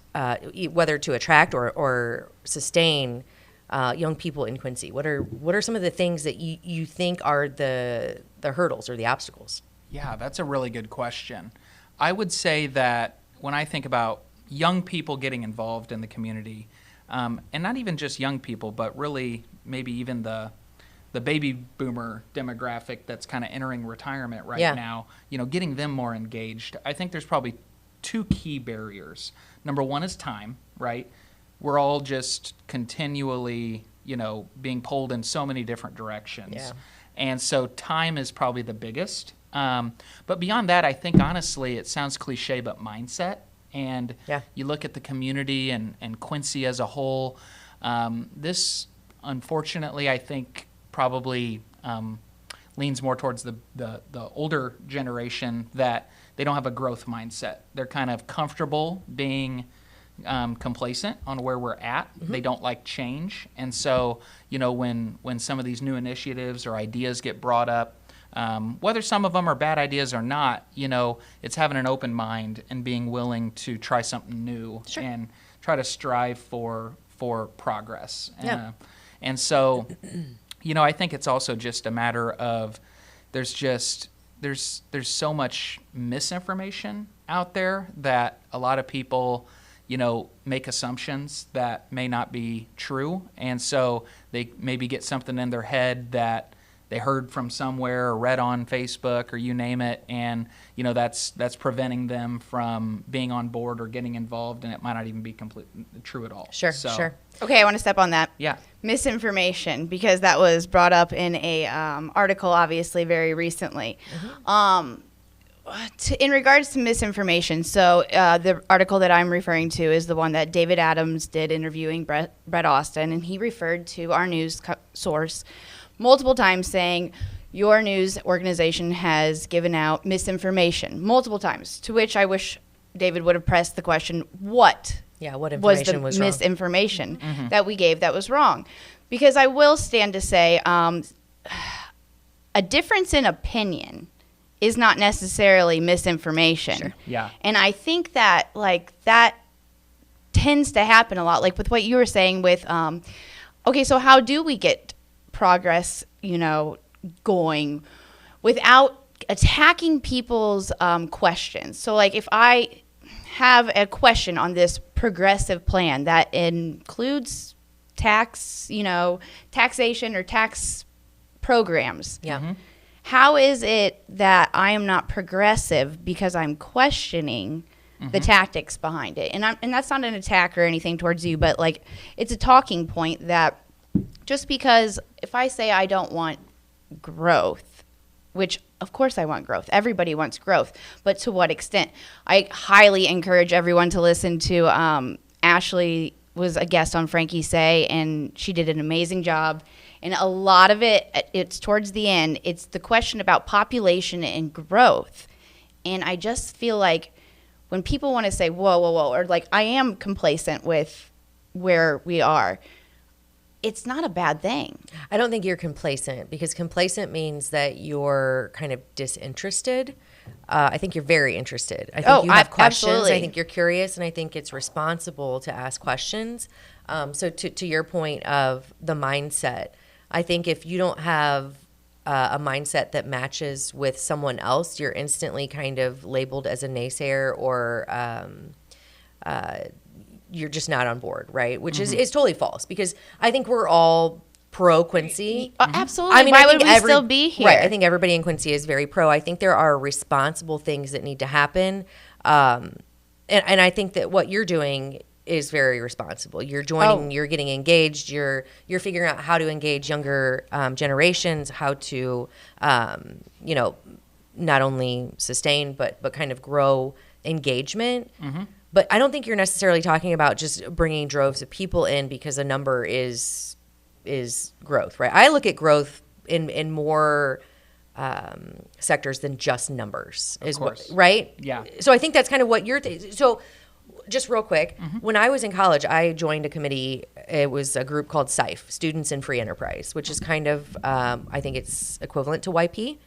Speaker 1: whether to attract or sustain young people in Quincy? What are some of the things that you think are the hurdles or the obstacles?
Speaker 6: Yeah, that's a really good question. I would say that when I think about young people getting involved in the community, and not even just young people, but really maybe even the baby boomer demographic that's kind of entering retirement right now, getting them more engaged. I think there's probably two key barriers. Number one is time, right? We're all just continually, being pulled in so many different directions.
Speaker 1: Yeah.
Speaker 6: And so time is probably the biggest. But beyond that, I think honestly, it sounds cliche, but mindset. And you look at the community and Quincy as a whole, this, unfortunately, I think probably leans more towards the older generation, that they don't have a growth mindset. They're kind of comfortable being complacent on where we're at. Mm-hmm. They don't like change. And so, when some of these new initiatives or ideas get brought up, whether some of them are bad ideas or not, it's having an open mind and being willing to try something new and try to strive for progress.
Speaker 1: Yeah.
Speaker 6: And so, I think it's also just a matter of there's so much misinformation out there that a lot of people, make assumptions that may not be true. And so they maybe get something in their head that they heard from somewhere or read on Facebook or you name it, and that's preventing them from being on board or getting involved, and it might not even be completely true at all.
Speaker 1: Sure.
Speaker 3: Okay, I want to step on that.
Speaker 6: Yeah.
Speaker 3: Misinformation, because that was brought up in a article, obviously, very recently. Mm-hmm. In regards to misinformation, so the article that I'm referring to is the one that David Adams did interviewing Brett Austin, and he referred to our news source multiple times saying, your news organization has given out misinformation multiple times, to which I wish David would have pressed the question, what
Speaker 1: information was
Speaker 3: the
Speaker 1: wrong?
Speaker 3: Misinformation that we gave that was wrong? Because I will stand to say a difference in opinion is not necessarily misinformation.
Speaker 1: Sure.
Speaker 6: Yeah.
Speaker 3: And I think that like that tends to happen a lot, like with what you were saying with, okay, so how do we get progress, going without attacking people's questions? So like if I have a question on this progressive plan that includes taxation or tax programs.
Speaker 1: Yeah.
Speaker 6: Mm-hmm.
Speaker 3: How is it that I am not progressive because I'm questioning the tactics behind it? And that's not an attack or anything towards you, but like it's a talking point that just because if I say I don't want growth, which of course I want growth. Everybody wants growth, but to what extent? I highly encourage everyone to listen to Ashley was a guest on Frankie Say, and she did an amazing job. And a lot of it's towards the end, it's the question about population and growth. And I just feel like when people want to say, whoa, or like I am complacent with where we are, it's not a bad thing.
Speaker 1: I don't think you're complacent, because complacent means that you're kind of disinterested. I think you're very interested. I think you have questions.
Speaker 3: Absolutely.
Speaker 1: I think you're curious, and I think it's responsible to ask questions. So to your point of the mindset, I think if you don't have a mindset that matches with someone else, you're instantly kind of labeled as a naysayer, or you're just not on board, right? Which is totally false, because I think we're all pro Quincy.
Speaker 3: Absolutely.
Speaker 1: I mean,
Speaker 3: Why
Speaker 1: I think
Speaker 3: would we still be here?
Speaker 1: Right. I think everybody in Quincy is very pro. I think there are responsible things that need to happen. And I think that what you're doing is very responsible. You're joining, you're getting engaged, you're figuring out how to engage younger generations, how to, not only sustain, but kind of grow engagement. But I don't think you're necessarily talking about just bringing droves of people in because a number is growth, right? I look at growth in more sectors than just numbers.
Speaker 6: Of course.
Speaker 1: Right?
Speaker 6: Yeah.
Speaker 1: So I think that's kind of what you're so just real quick, when I was in college, I joined a committee. It was a group called SIFE, Students in Free Enterprise, which is kind of, I think it's equivalent to YP.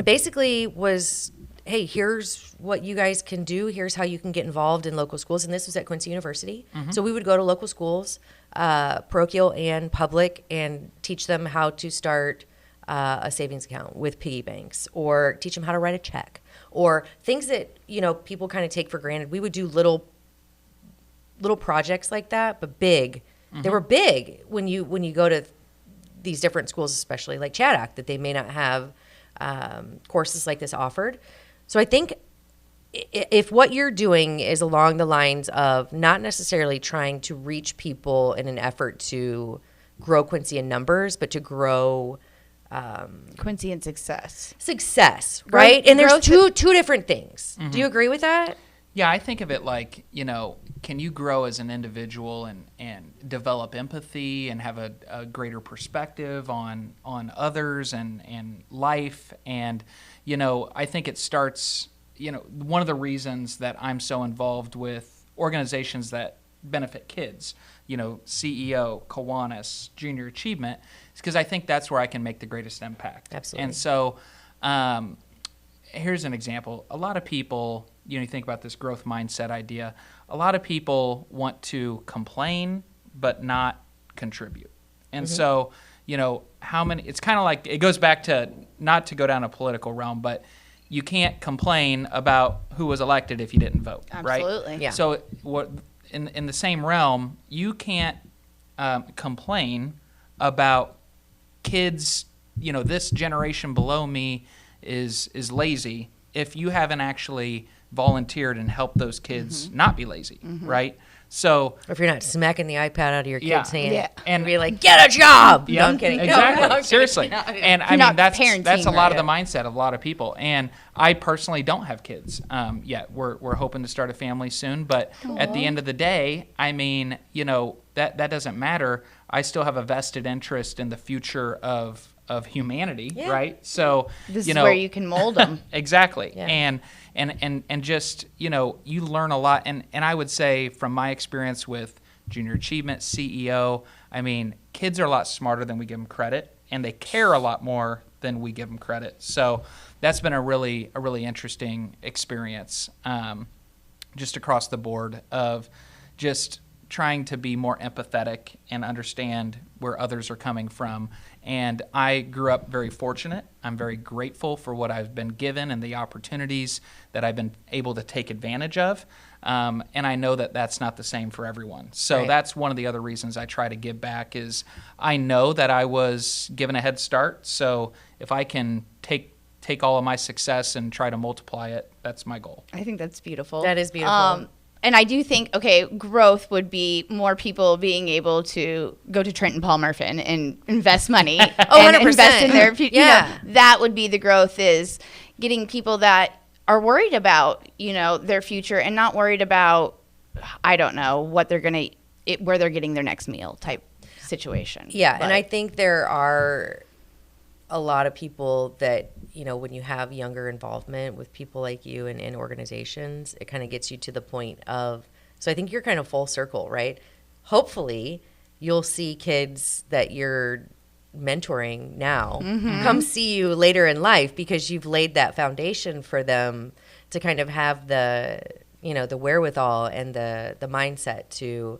Speaker 1: Basically was, hey, here's what you guys can do. Here's how you can get involved in local schools. And this was at Quincy University. So we would go to local schools, parochial and public, and teach them how to start a savings account with piggy banks, or teach them how to write a check, or things that, people kind of take for granted. We would do little projects like that, but big. They were big when you go to these different schools, especially like Chaddock, that they may not have courses like this offered. So I think if what you're doing is along the lines of not necessarily trying to reach people in an effort to grow Quincy in numbers, but to grow
Speaker 3: Quincy and success,
Speaker 1: right? And there's
Speaker 3: growth
Speaker 1: two different things. Do you agree with that?
Speaker 6: Yeah, I think of it like, can you grow as an individual and develop empathy and have a greater perspective on others and life? And, I think it starts, one of the reasons that I'm so involved with organizations that benefit kids, CEO, Kiwanis, Junior Achievement, is because I think that's where I can make the greatest impact.
Speaker 1: Absolutely.
Speaker 6: And so here's an example. A lot of people, you think about this growth mindset idea, a lot of people want to complain but not contribute. And so, it's kind of like, it goes back to, not to go down a political realm, but you can't complain about who was elected if you didn't vote, right?
Speaker 3: Absolutely.
Speaker 1: Yeah.
Speaker 6: So what in the same realm, you can't complain about kids, this generation below me is lazy if you haven't actually volunteered and helped those kids not be lazy, right? So
Speaker 1: Or if you're not smacking the iPad out of your
Speaker 6: Yeah.
Speaker 1: kid's hand,
Speaker 3: Yeah.
Speaker 1: and be like, get a job.
Speaker 6: yeah,
Speaker 1: No, I'm kidding.
Speaker 6: exactly,
Speaker 1: No, I'm
Speaker 6: seriously.
Speaker 1: kidding. No,
Speaker 6: And I
Speaker 3: not
Speaker 6: mean that's
Speaker 3: parenting,
Speaker 6: a lot of
Speaker 3: right?
Speaker 6: the mindset of a lot of people. And I personally don't have kids yet. We're hoping to start a family soon, but at the end of the day, I mean, that doesn't matter. I still have a vested interest in the future of humanity,
Speaker 1: Yeah.
Speaker 6: right? So
Speaker 3: This is where you can mold them.
Speaker 6: Exactly.
Speaker 1: Yeah.
Speaker 6: And just, you learn a lot. And I would say from my experience with Junior Achievement, CEO, I mean, kids are a lot smarter than we give them credit, and they care a lot more than we give them credit. So that's been a really interesting experience, just across the board, of just trying to be more empathetic and understand where others are coming from. And I grew up very fortunate. I'm very grateful for what I've been given and the opportunities that I've been able to take advantage of. And I know that that's not the same for everyone. So that's one of the other reasons I try to give back, is I know that I was given a head start. So if I can take all of my success and try to multiply it, that's my goal.
Speaker 3: I think that's beautiful.
Speaker 1: That is beautiful.
Speaker 3: And I do think, growth would be more people being able to go to Trenton Paul Murfin and invest money and
Speaker 1: 100%.
Speaker 3: invest in their future.
Speaker 1: Yeah.
Speaker 3: That would be the growth, is getting people that are worried about, their future and not worried about, I don't know, what they're going to, where they're getting their next meal type situation.
Speaker 1: Yeah,
Speaker 3: But
Speaker 1: and I think there are a lot of people that, when you have younger involvement with people like you and in organizations, it kind of gets you to the point of, so I think you're kind of full circle, right? Hopefully you'll see kids that you're mentoring now come see you later in life, because you've laid that foundation for them to kind of have the, the wherewithal and the mindset to,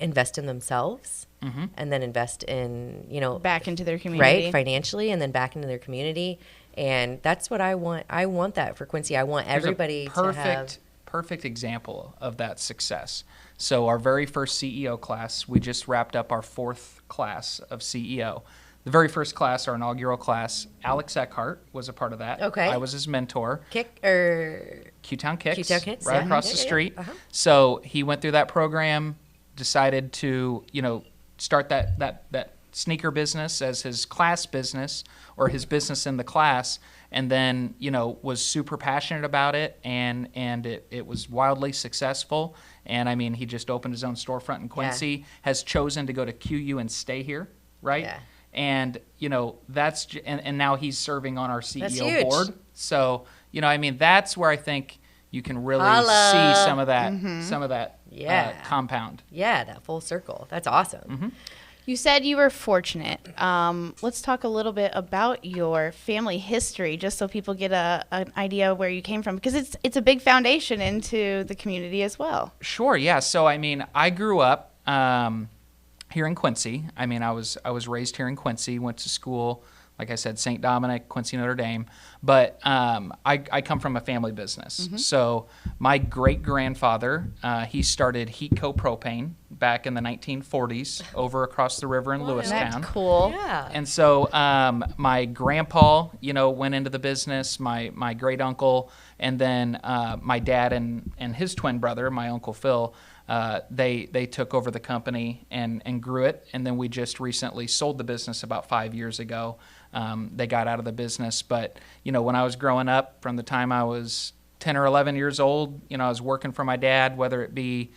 Speaker 1: invest in themselves. And then invest in,
Speaker 3: back into their community.
Speaker 1: Right, financially, and then back into their community. And that's what I want. I want that for Quincy. I want everybody to have.
Speaker 6: Perfect example of that success. So our very first CEO class, we just wrapped up our 4th class of CEO. The very first class, our inaugural class, Alex Eckhart was a part of that.
Speaker 1: Okay.
Speaker 6: I was his mentor. Q-Town Kicks,
Speaker 1: Q-Town Kicks,
Speaker 6: right across the street. So he went through that program, decided to, start that sneaker business as his class business, or his business in the class, and then was super passionate about it, and it was wildly successful. And I mean, he just opened his own storefront in Quincy, has chosen to go to QU and stay here, right?
Speaker 1: Yeah.
Speaker 6: And that's and now he's serving on our CEO
Speaker 1: huge.
Speaker 6: board. So that's where I think you can really see some of that
Speaker 1: Yeah.
Speaker 6: compound.
Speaker 1: Yeah, that full circle. That's awesome.
Speaker 3: You said you were fortunate. Let's talk a little bit about your family history, just so people get an idea of where you came from, because it's a big foundation into the community as well.
Speaker 6: Sure, yeah. So I grew up here in Quincy. I was raised here in Quincy. Went to school, like I said, St. Dominic, Quincy, Notre Dame. But I come from a family business. So my great-grandfather, he started Heatco Propane back in the 1940s over across the river in Lewistown.
Speaker 3: That's cool.
Speaker 1: Yeah.
Speaker 6: And so my grandpa, went into the business, my great-uncle, and then my dad and his twin brother, my Uncle Phil, they took over the company and grew it. And then we just recently sold the business about 5 years ago. They got out of the business. But, when I was growing up, from the time I was 10 or 11 years old, I was working for my dad, whether it be,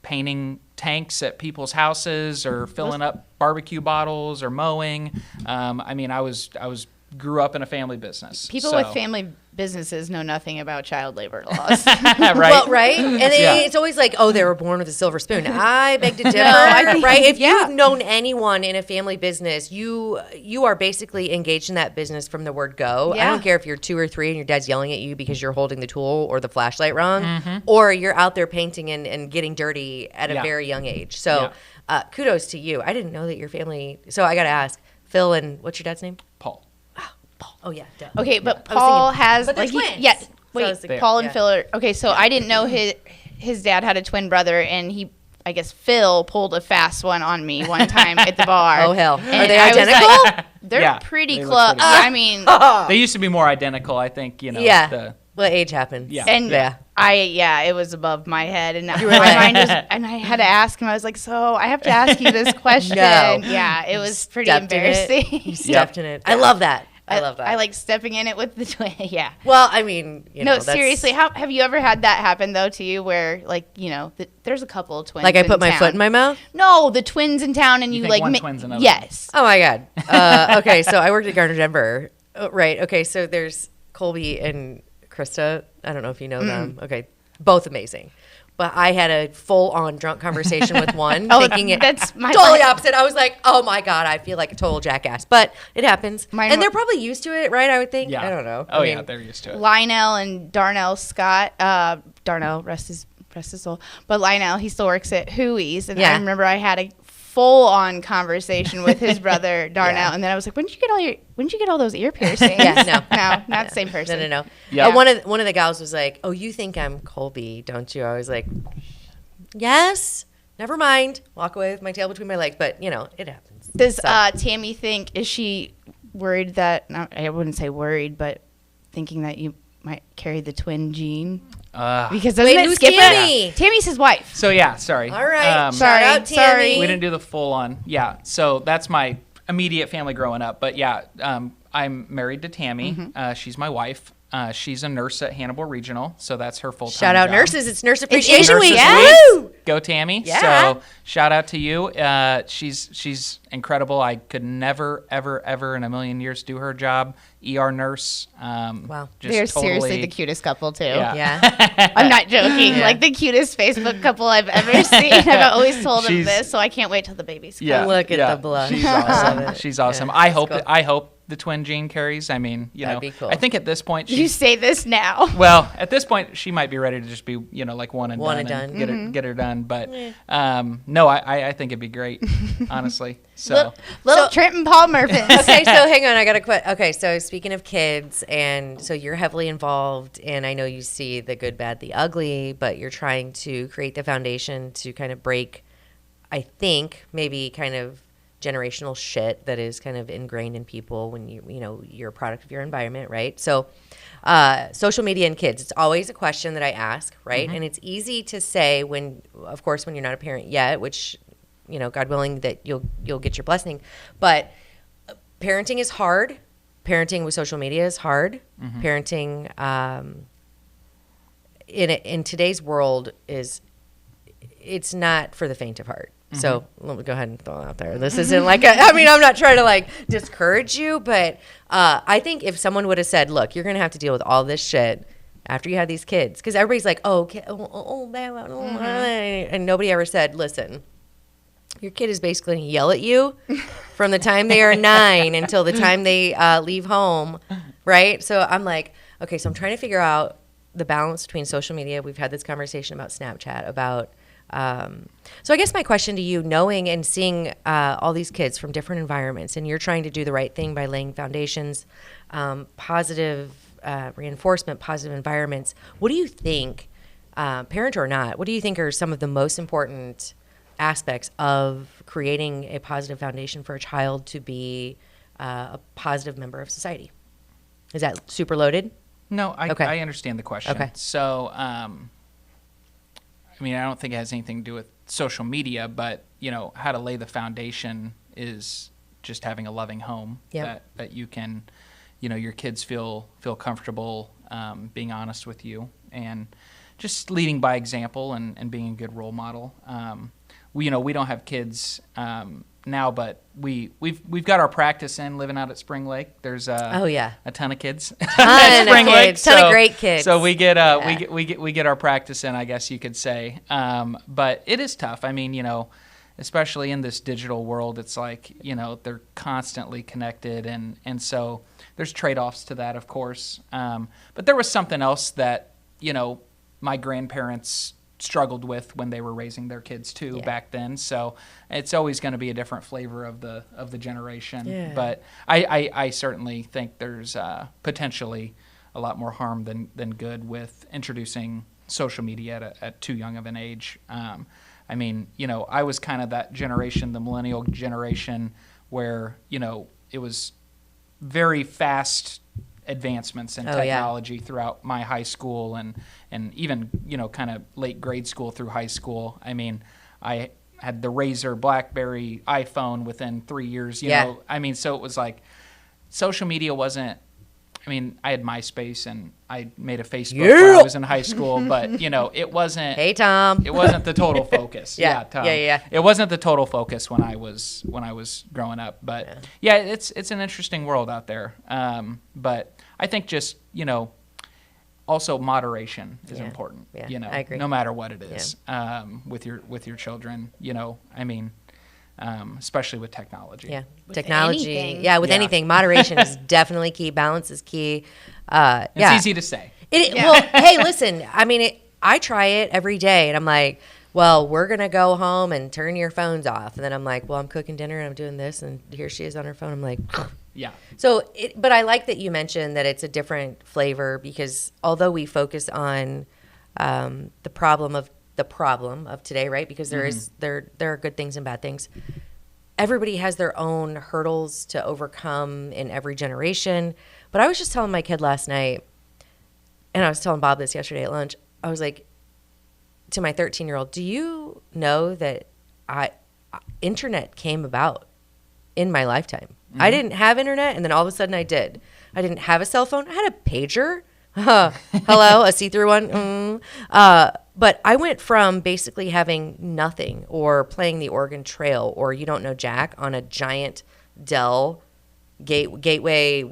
Speaker 6: painting tanks at people's houses or filling up barbecue bottles or mowing. I was grew up in a family business.
Speaker 3: People
Speaker 6: So-
Speaker 3: with family businesses know nothing about child labor laws.
Speaker 6: right?
Speaker 1: Well, right? And then
Speaker 6: Yeah.
Speaker 1: it's always like, they were born with a silver spoon. I beg to differ,
Speaker 3: I think-
Speaker 1: right? If
Speaker 3: yeah.
Speaker 1: you've known anyone in a family business, you are basically engaged in that business from the word go. I
Speaker 3: Yeah.
Speaker 1: don't care if you're 2 or 3 and your dad's yelling at you because you're holding the tool or the flashlight wrong, or you're out there painting and getting dirty at a
Speaker 6: Yeah.
Speaker 1: very young age. So kudos to you. I didn't know that your family. So I got to ask, Phil and what's your dad's name?
Speaker 6: Paul.
Speaker 1: Paul. Oh, yeah. Duh.
Speaker 3: Okay, but
Speaker 1: I was
Speaker 3: Paul
Speaker 1: thinking-
Speaker 3: has
Speaker 1: but they're
Speaker 3: like
Speaker 1: twins.
Speaker 3: yeah.
Speaker 1: So I
Speaker 3: Wait,
Speaker 1: was thinking-
Speaker 3: Paul and
Speaker 1: yeah.
Speaker 3: Phil are okay. So I didn't know his dad had a twin brother, and I guess Phil pulled a fast one on me one time at the bar.
Speaker 1: Oh, hell. Are
Speaker 3: And
Speaker 1: they
Speaker 3: I was
Speaker 1: identical?
Speaker 3: like, they're
Speaker 6: Yeah,
Speaker 3: pretty
Speaker 6: they look
Speaker 3: close.
Speaker 6: pretty
Speaker 3: I mean,
Speaker 6: They used to be more identical, I think.
Speaker 1: Yeah. Well, age happens.
Speaker 6: Yeah.
Speaker 3: and
Speaker 1: Yeah.
Speaker 3: it was above my head, and my mind was, and I had to ask him. I was like, so I have to ask you this question.
Speaker 1: No.
Speaker 3: Yeah, it was pretty
Speaker 1: Stepped in it.
Speaker 3: embarrassing.
Speaker 1: You stepped in it. I love that. I love that.
Speaker 3: I like stepping in it with the twin. Yeah.
Speaker 1: Well, I mean,
Speaker 3: No,
Speaker 1: that's-
Speaker 3: seriously, how have you ever had that happen though to you, where there's a couple of twins?
Speaker 1: Like I
Speaker 3: in
Speaker 1: put my
Speaker 3: town.
Speaker 1: foot in my mouth?
Speaker 3: No, the twins in town, and you
Speaker 6: think
Speaker 3: like
Speaker 6: one twin's another?
Speaker 3: Yes.
Speaker 1: Oh my God. Okay, so I worked at Gardner Denver. Right. Okay, so there's Colby and Krista. I don't know if you know them. Okay, both amazing. But I had a full-on drunk conversation with one,
Speaker 3: Oh,
Speaker 1: thinking
Speaker 3: that's my
Speaker 1: totally
Speaker 3: line.
Speaker 1: opposite. I was like, "Oh my god, I feel like a total jackass." But it happens,
Speaker 3: Mine
Speaker 1: and
Speaker 3: wa-
Speaker 1: they're probably used to it, right? I would think.
Speaker 6: Yeah.
Speaker 1: I don't know.
Speaker 6: Oh,
Speaker 1: I
Speaker 6: yeah,
Speaker 1: mean,
Speaker 6: they're used to it.
Speaker 3: Lionel and Darnell Scott, Darnell, rest his soul, but Lionel, he still works at Huey's, and
Speaker 1: Yeah.
Speaker 3: I remember I had a full-on conversation with his brother Darnell,
Speaker 1: Yeah.
Speaker 3: and then I was like, when did you get all those ear piercings?
Speaker 1: Yeah, no.
Speaker 3: no, not the same person.
Speaker 1: No.
Speaker 6: Yeah.
Speaker 1: One of the gals was like, "Oh, you think I'm Colby, don't you?" I was like, "Yes." Never mind. Walk away with my tail between my legs, but it happens.
Speaker 3: Does
Speaker 1: So-
Speaker 3: Tammy think, is she worried that, no, I wouldn't say worried, but thinking that you might carry the twin gene? Because doesn't
Speaker 1: Wait,
Speaker 3: it
Speaker 1: who's
Speaker 3: skip it?
Speaker 1: Tammy?
Speaker 3: Tammy's his wife.
Speaker 6: So yeah, sorry.
Speaker 1: All right.
Speaker 3: Sorry,
Speaker 1: Shout out,
Speaker 3: sorry.
Speaker 1: Tammy.
Speaker 6: We didn't do the full on. Yeah. So that's my immediate family growing up. But yeah, I'm married to Tammy.
Speaker 3: Mm-hmm.
Speaker 6: She's my wife. She's a nurse at Hannibal Regional, so that's her full time.
Speaker 1: Shout out
Speaker 6: job.
Speaker 1: nurses. It's Nurse Appreciation
Speaker 6: Nurses
Speaker 1: Week.
Speaker 6: Week.
Speaker 1: Woo!
Speaker 6: Go Tammy.
Speaker 1: Yeah.
Speaker 6: So shout out to you. She's incredible. I could never, ever in a million years do her job. ER nurse.
Speaker 1: Wow.
Speaker 6: Just
Speaker 3: They're
Speaker 6: totally,
Speaker 3: seriously the cutest couple, too.
Speaker 6: Yeah.
Speaker 1: Yeah.
Speaker 3: I'm not joking. Like the cutest Facebook couple I've ever seen. I've always told them
Speaker 6: She's-
Speaker 3: this, so I can't wait till the babies come.
Speaker 6: Yeah.
Speaker 1: Look at
Speaker 6: yeah.
Speaker 1: the blush.
Speaker 6: She's
Speaker 1: I love
Speaker 6: awesome.
Speaker 1: it.
Speaker 6: She's awesome.
Speaker 1: Yeah,
Speaker 6: I
Speaker 1: that's
Speaker 6: hope.
Speaker 1: cool.
Speaker 6: I hope the twin gene carries. I mean,
Speaker 1: That'd be cool.
Speaker 6: I think at this point
Speaker 3: You
Speaker 6: she's
Speaker 3: say this now.
Speaker 6: well. At this point, she might be ready to just be, like one and
Speaker 1: One
Speaker 6: done,
Speaker 1: and done.
Speaker 6: get her done. But no, I think it'd be great, honestly. So
Speaker 3: Little Trenton Paul Murfin.
Speaker 1: Okay, so hang on. I got to quit. Okay, so speaking of kids, and so you're heavily involved, and I know you see the good, bad, the ugly, but you're trying to create the foundation to kind of break, I think, maybe kind of generational shit that is kind of ingrained in people when you're a product of your environment, right? So social media and kids, it's always a question that I ask, right? And it's easy to say when you're not a parent yet, which God willing that you'll get your blessing, but parenting is hard. Parenting with social media is hard. Parenting in today's world it's not for the faint of heart. So let me go ahead and throw it out there. This isn't like I'm not trying to like discourage you, but I think if someone would have said, look, you're going to have to deal with all this shit after you have these kids, because everybody's like, and nobody ever said, listen, your kid is basically going to yell at you from the time they are 9 until the time they leave home, right? So I'm like, okay, so I'm trying to figure out the balance between social media. We've had this conversation about Snapchat, about so I guess my question to you, knowing and seeing all these kids from different environments, and you're trying to do the right thing by laying foundations, positive reinforcement, positive environments, what do you think, parent or not, what do you think are some of the most important aspects of creating a positive foundation for a child to be a positive member of society? Is that super loaded?
Speaker 6: no,
Speaker 1: Okay.
Speaker 6: I understand the question.
Speaker 1: Okay.
Speaker 6: So I don't think it has anything to do with social media, but how to lay the foundation is just having a loving home that you can, your kids feel comfortable being honest with you, and just leading by example and being a good role model. We don't have kids now, but we've got our practice in living out at Spring Lake. There's a ton of kids.
Speaker 1: Ton of kids, ton of great kids.
Speaker 6: So we get we get our practice in, I guess you could say. But it is tough. Especially in this digital world, it's like they're constantly connected, and so there's trade-offs to that, of course. But there was something else that my grandparents struggled with when they were raising their kids too back then. So it's always going to be a different flavor of the generation.
Speaker 1: Yeah.
Speaker 6: But I certainly think there's potentially a lot more harm than good with introducing social media at too young of an age. I was kind of that generation, the millennial generation, where it was very fast advancements in technology throughout my high school and even kind of late grade school through high school. I had the Razor, BlackBerry, iPhone within 3 years. So it was like social media wasn't. I had MySpace and I made a Facebook when I was in high school, but it wasn't.
Speaker 1: Hey, Tom.
Speaker 6: It wasn't the total focus.
Speaker 1: Yeah.
Speaker 6: Tom.
Speaker 1: Yeah.
Speaker 6: It wasn't the total focus when I was growing up. But it's an interesting world out there. But I think just also moderation is
Speaker 1: Yeah.
Speaker 6: important.
Speaker 1: Yeah,
Speaker 6: You know,
Speaker 1: I agree.
Speaker 6: no matter what it is, with your children. You know, I mean, especially with technology.
Speaker 1: Yeah,
Speaker 3: With
Speaker 1: technology.
Speaker 3: anything.
Speaker 1: Yeah, with
Speaker 6: Yeah.
Speaker 1: anything, moderation is definitely key. Balance is key. Yeah,
Speaker 6: It's easy to say.
Speaker 1: Well, hey, listen. I mean, I try it every day, and I'm like, well, we're gonna go home and turn your phones off, and then I'm like, well, I'm cooking dinner and I'm doing this, and here she is on her phone. I'm like,
Speaker 6: Yeah.
Speaker 1: so. But I like that you mentioned that it's a different flavor because although we focus on the problem of today, right? Because there are good things and bad things. Everybody has their own hurdles to overcome in every generation. But I was just telling my kid last night, and I was telling Bob this yesterday at lunch. I was like, to my 13-year-old, do you know that internet came about in my lifetime? I didn't have internet, and then all of a sudden I did. I didn't have a cell phone. I had a pager. Hello, a see-through one. But I went from basically having nothing or playing the Oregon Trail or You Don't Know Jack on a giant Dell Gateway,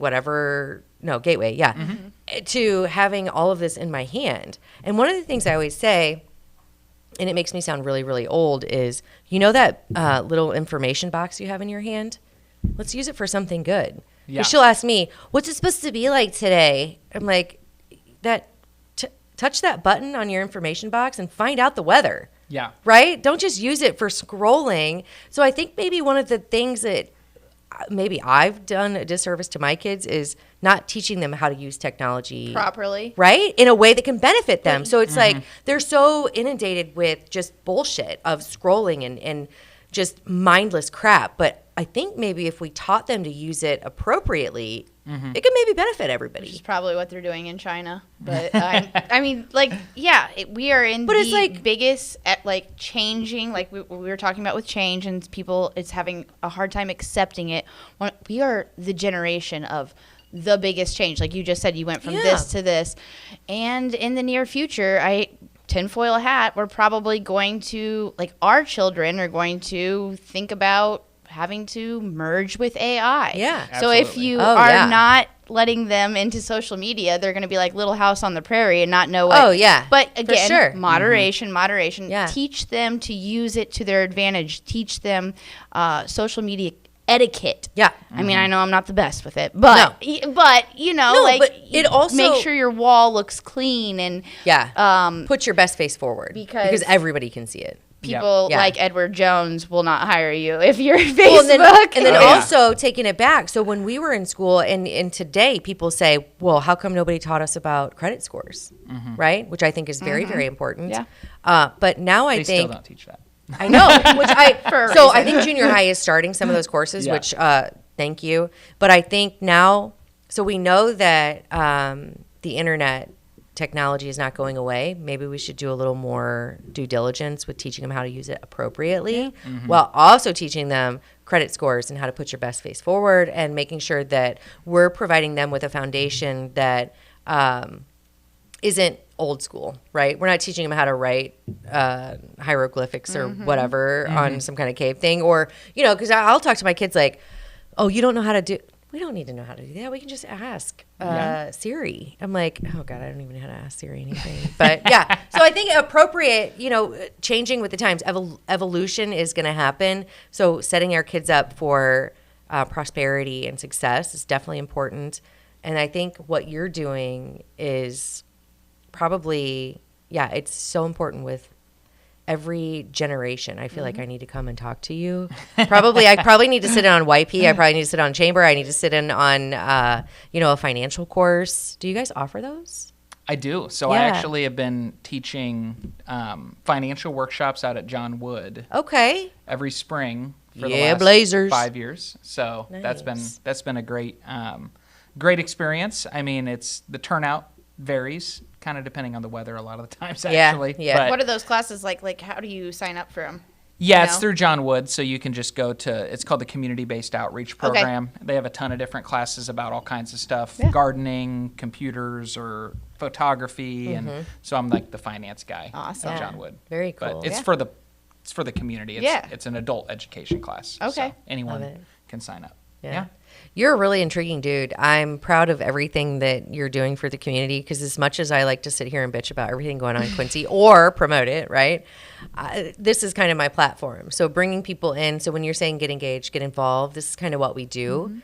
Speaker 1: to having all of this in my hand. And one of the things I always say, and it makes me sound really, really old, is that little information box you have in your hand? Let's use it for something good.
Speaker 6: Yeah.
Speaker 1: She'll ask me, what's it supposed to be like today? I'm like, touch that button on your information box and find out the weather.
Speaker 6: Yeah.
Speaker 1: Right? Don't just use it for scrolling. So I think maybe one of the things that maybe I've done a disservice to my kids is not teaching them how to use technology
Speaker 3: Properly.
Speaker 1: right? In a way that can benefit them. So it's like they're so inundated with just bullshit of scrolling and just mindless crap. But I think maybe if we taught them to use it appropriately, it could maybe benefit everybody.
Speaker 3: Which is probably what they're doing in China. But I mean, we are in
Speaker 1: But
Speaker 3: the
Speaker 1: it's like-
Speaker 3: biggest, changing, like we were talking about with change and people, it's having a hard time accepting it. We are the generation of the biggest change. Like you just said, you went from this to this. And in the near future, tinfoil hat, we're probably going to, our children are going to think about having to merge with AI.
Speaker 1: Yeah.
Speaker 3: So if
Speaker 6: Absolutely.
Speaker 3: you
Speaker 1: Oh,
Speaker 3: are
Speaker 1: yeah.
Speaker 3: not letting them into social media, they're going to be like Little House on the Prairie and not know what.
Speaker 1: Oh, yeah.
Speaker 3: But
Speaker 1: For
Speaker 3: again,
Speaker 1: sure.
Speaker 3: moderation.
Speaker 1: Yeah.
Speaker 3: Teach them to use it to their advantage. Teach them social media etiquette.
Speaker 1: Yeah.
Speaker 3: I mean, I know I'm not the best with it, but but
Speaker 1: but it also-
Speaker 3: make sure your wall looks clean and
Speaker 1: Yeah. Put your best face forward
Speaker 3: because
Speaker 1: everybody can see it.
Speaker 3: people
Speaker 1: Yeah.
Speaker 3: like Edward Jones will not hire you if you're Facebook.
Speaker 1: Well, and then
Speaker 6: Oh, yeah.
Speaker 1: also taking it back. So when we were in school and today people say, well, how come nobody taught us about credit scores? Right? Which I think is very, very important.
Speaker 3: Yeah.
Speaker 1: But now I
Speaker 6: They still
Speaker 1: think
Speaker 6: don't teach that.
Speaker 1: I know,
Speaker 3: For a
Speaker 1: so I
Speaker 3: reason.
Speaker 1: think junior high is starting some of those courses,
Speaker 6: Yeah.
Speaker 1: which thank you. But I think now, so we know that the internet technology is not going away. Maybe we should do a little more due diligence with teaching them how to use it appropriately, while also teaching them credit scores and how to put your best face forward, and making sure that we're providing them with a foundation that isn't old school, right? We're not teaching them how to write hieroglyphics or whatever on some kind of cave thing, or because I'll talk to my kids like, "Oh, you don't know how to do." We don't need to know how to do that. We can just ask Siri. I'm like, oh God, I don't even know how to ask Siri anything. But yeah, so I think appropriate, changing with the times. Evolution is going to happen. So setting our kids up for prosperity and success is definitely important. And I think what you're doing is probably, it's so important with every generation. I feel like I need to come and talk to you. I probably need to sit in on YP. I probably need to sit on Chamber. I need to sit in on, a financial course. Do you guys offer those?
Speaker 6: I do. So I
Speaker 1: Yeah.
Speaker 6: actually have been teaching financial workshops out at John Wood
Speaker 1: Okay.
Speaker 6: every spring for the
Speaker 1: Yeah,
Speaker 6: last
Speaker 1: Blazers.
Speaker 6: 5 years. So that's been a great experience. I mean, the turnout varies kind of depending on the weather a lot of the times actually.
Speaker 1: yeah.
Speaker 6: But
Speaker 3: What are those classes like? Like, how do you sign up for them?
Speaker 6: yeah, it's
Speaker 3: know?
Speaker 6: through John Wood, so you can just go to, it's called the Community-Based Outreach Program. They have a ton of different classes about all kinds of stuff, gardening, computers, or photography, and so I'm like the finance guy
Speaker 3: Awesome.
Speaker 6: at
Speaker 1: Yeah.
Speaker 6: John Wood.
Speaker 1: Very cool.
Speaker 6: But it's for the community. It's an adult education class.
Speaker 3: Okay.
Speaker 6: So anyone
Speaker 1: Love it.
Speaker 6: can sign up. Yeah.
Speaker 1: You're a really intriguing dude. I'm proud of everything that you're doing for the community, because as much as I like to sit here and bitch about everything going on in Quincy or promote it, right? This is kind of my platform. So bringing people in. So when you're saying get engaged, get involved, this is kind of what we do.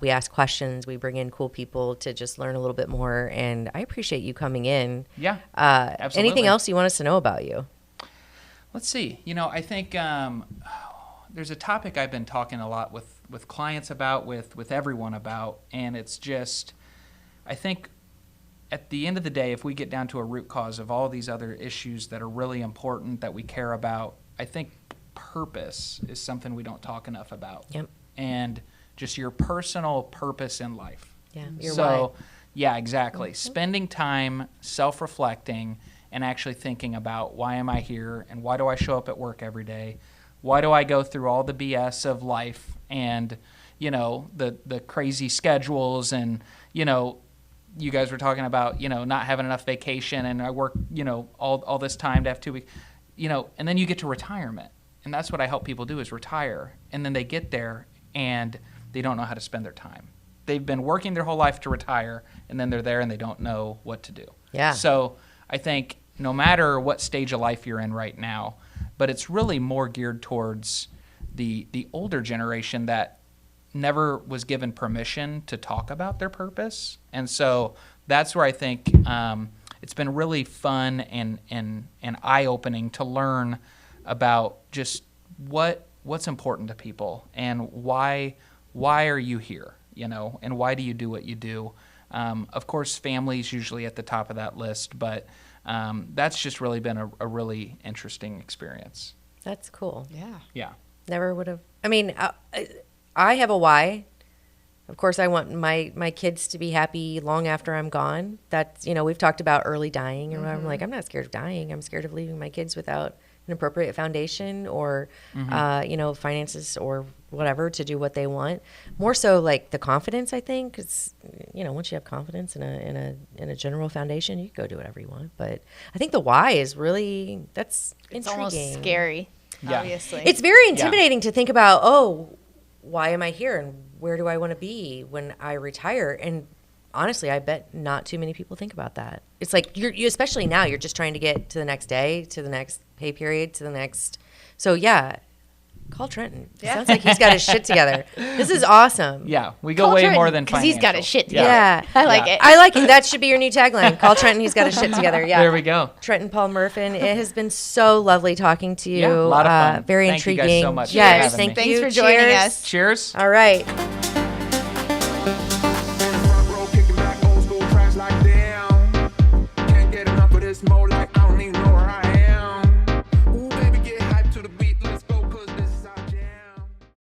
Speaker 1: We ask questions. We bring in cool people to just learn a little bit more. And I appreciate you coming in.
Speaker 6: Yeah, absolutely.
Speaker 1: Anything else you want us to know about you?
Speaker 6: Let's see. I think there's a topic I've been talking a lot with clients about, with everyone about, and it's just, I think at the end of the day, if we get down to a root cause of all these other issues that are really important that we care about, I think purpose is something we don't talk enough about.
Speaker 1: Yep.
Speaker 6: And just your personal purpose in life.
Speaker 1: Yeah. Your
Speaker 6: So,
Speaker 1: why.
Speaker 6: yeah, exactly. Spending time self-reflecting and actually thinking about, why am I here, and why do I show up at work every day? Why do I go through all the BS of life and, the crazy schedules and, you guys were talking about, not having enough vacation, and I work, all this time to have 2 weeks, and then you get to retirement. And that's what I help people do, is retire. And then they get there and they don't know how to spend their time. They've been working their whole life to retire, and then they're there and they don't know what to do.
Speaker 1: Yeah.
Speaker 6: So I think no matter what stage of life you're in right now, but it's really more geared towards the older generation that never was given permission to talk about their purpose. And so that's where I think it's been really fun and eye-opening to learn about just what's important to people, and why are you here, and why do you do what you do. Of course, family is usually at the top of that list, but that's just really been a really interesting experience.
Speaker 1: That's cool.
Speaker 6: Yeah.
Speaker 1: Never would have. I mean, I have a why. Of course, I want my kids to be happy long after I'm gone. That's, we've talked about early dying, or whatever. I'm like, I'm not scared of dying. I'm scared of leaving my kids without an appropriate foundation, or, finances or whatever to do what they want. More so like the confidence, I think. Because, once you have confidence in a general foundation, you can go do whatever you want. But I think the why is really, that's
Speaker 3: It's
Speaker 1: intriguing.
Speaker 3: almost scary,
Speaker 6: Yeah.
Speaker 3: obviously.
Speaker 1: It's very intimidating to think about, why am I here, and where do I want to be when I retire? And honestly, I bet not too many people think about that. It's like you especially now, you're just trying to get to the next day, to the next pay period, to the next. So yeah, call Trenton. It sounds like he's got his shit together. This is awesome.
Speaker 6: Yeah, we go way more than
Speaker 3: because
Speaker 6: financial.
Speaker 3: he's got his shit together.
Speaker 1: Yeah.
Speaker 3: I like it.
Speaker 1: I like it. That should be your new tagline. Call Trenton. He's got his shit together. Yeah.
Speaker 6: There we go.
Speaker 1: Trenton Paul Murfin. It has been so lovely talking to you.
Speaker 6: Yeah, a lot of fun.
Speaker 1: Very
Speaker 6: Thank you
Speaker 1: intriguing.
Speaker 6: guys so much for
Speaker 1: Yes.
Speaker 6: having me.
Speaker 1: Thank you.
Speaker 3: Thanks for joining
Speaker 1: Cheers.
Speaker 3: us.
Speaker 6: Cheers.
Speaker 1: All right.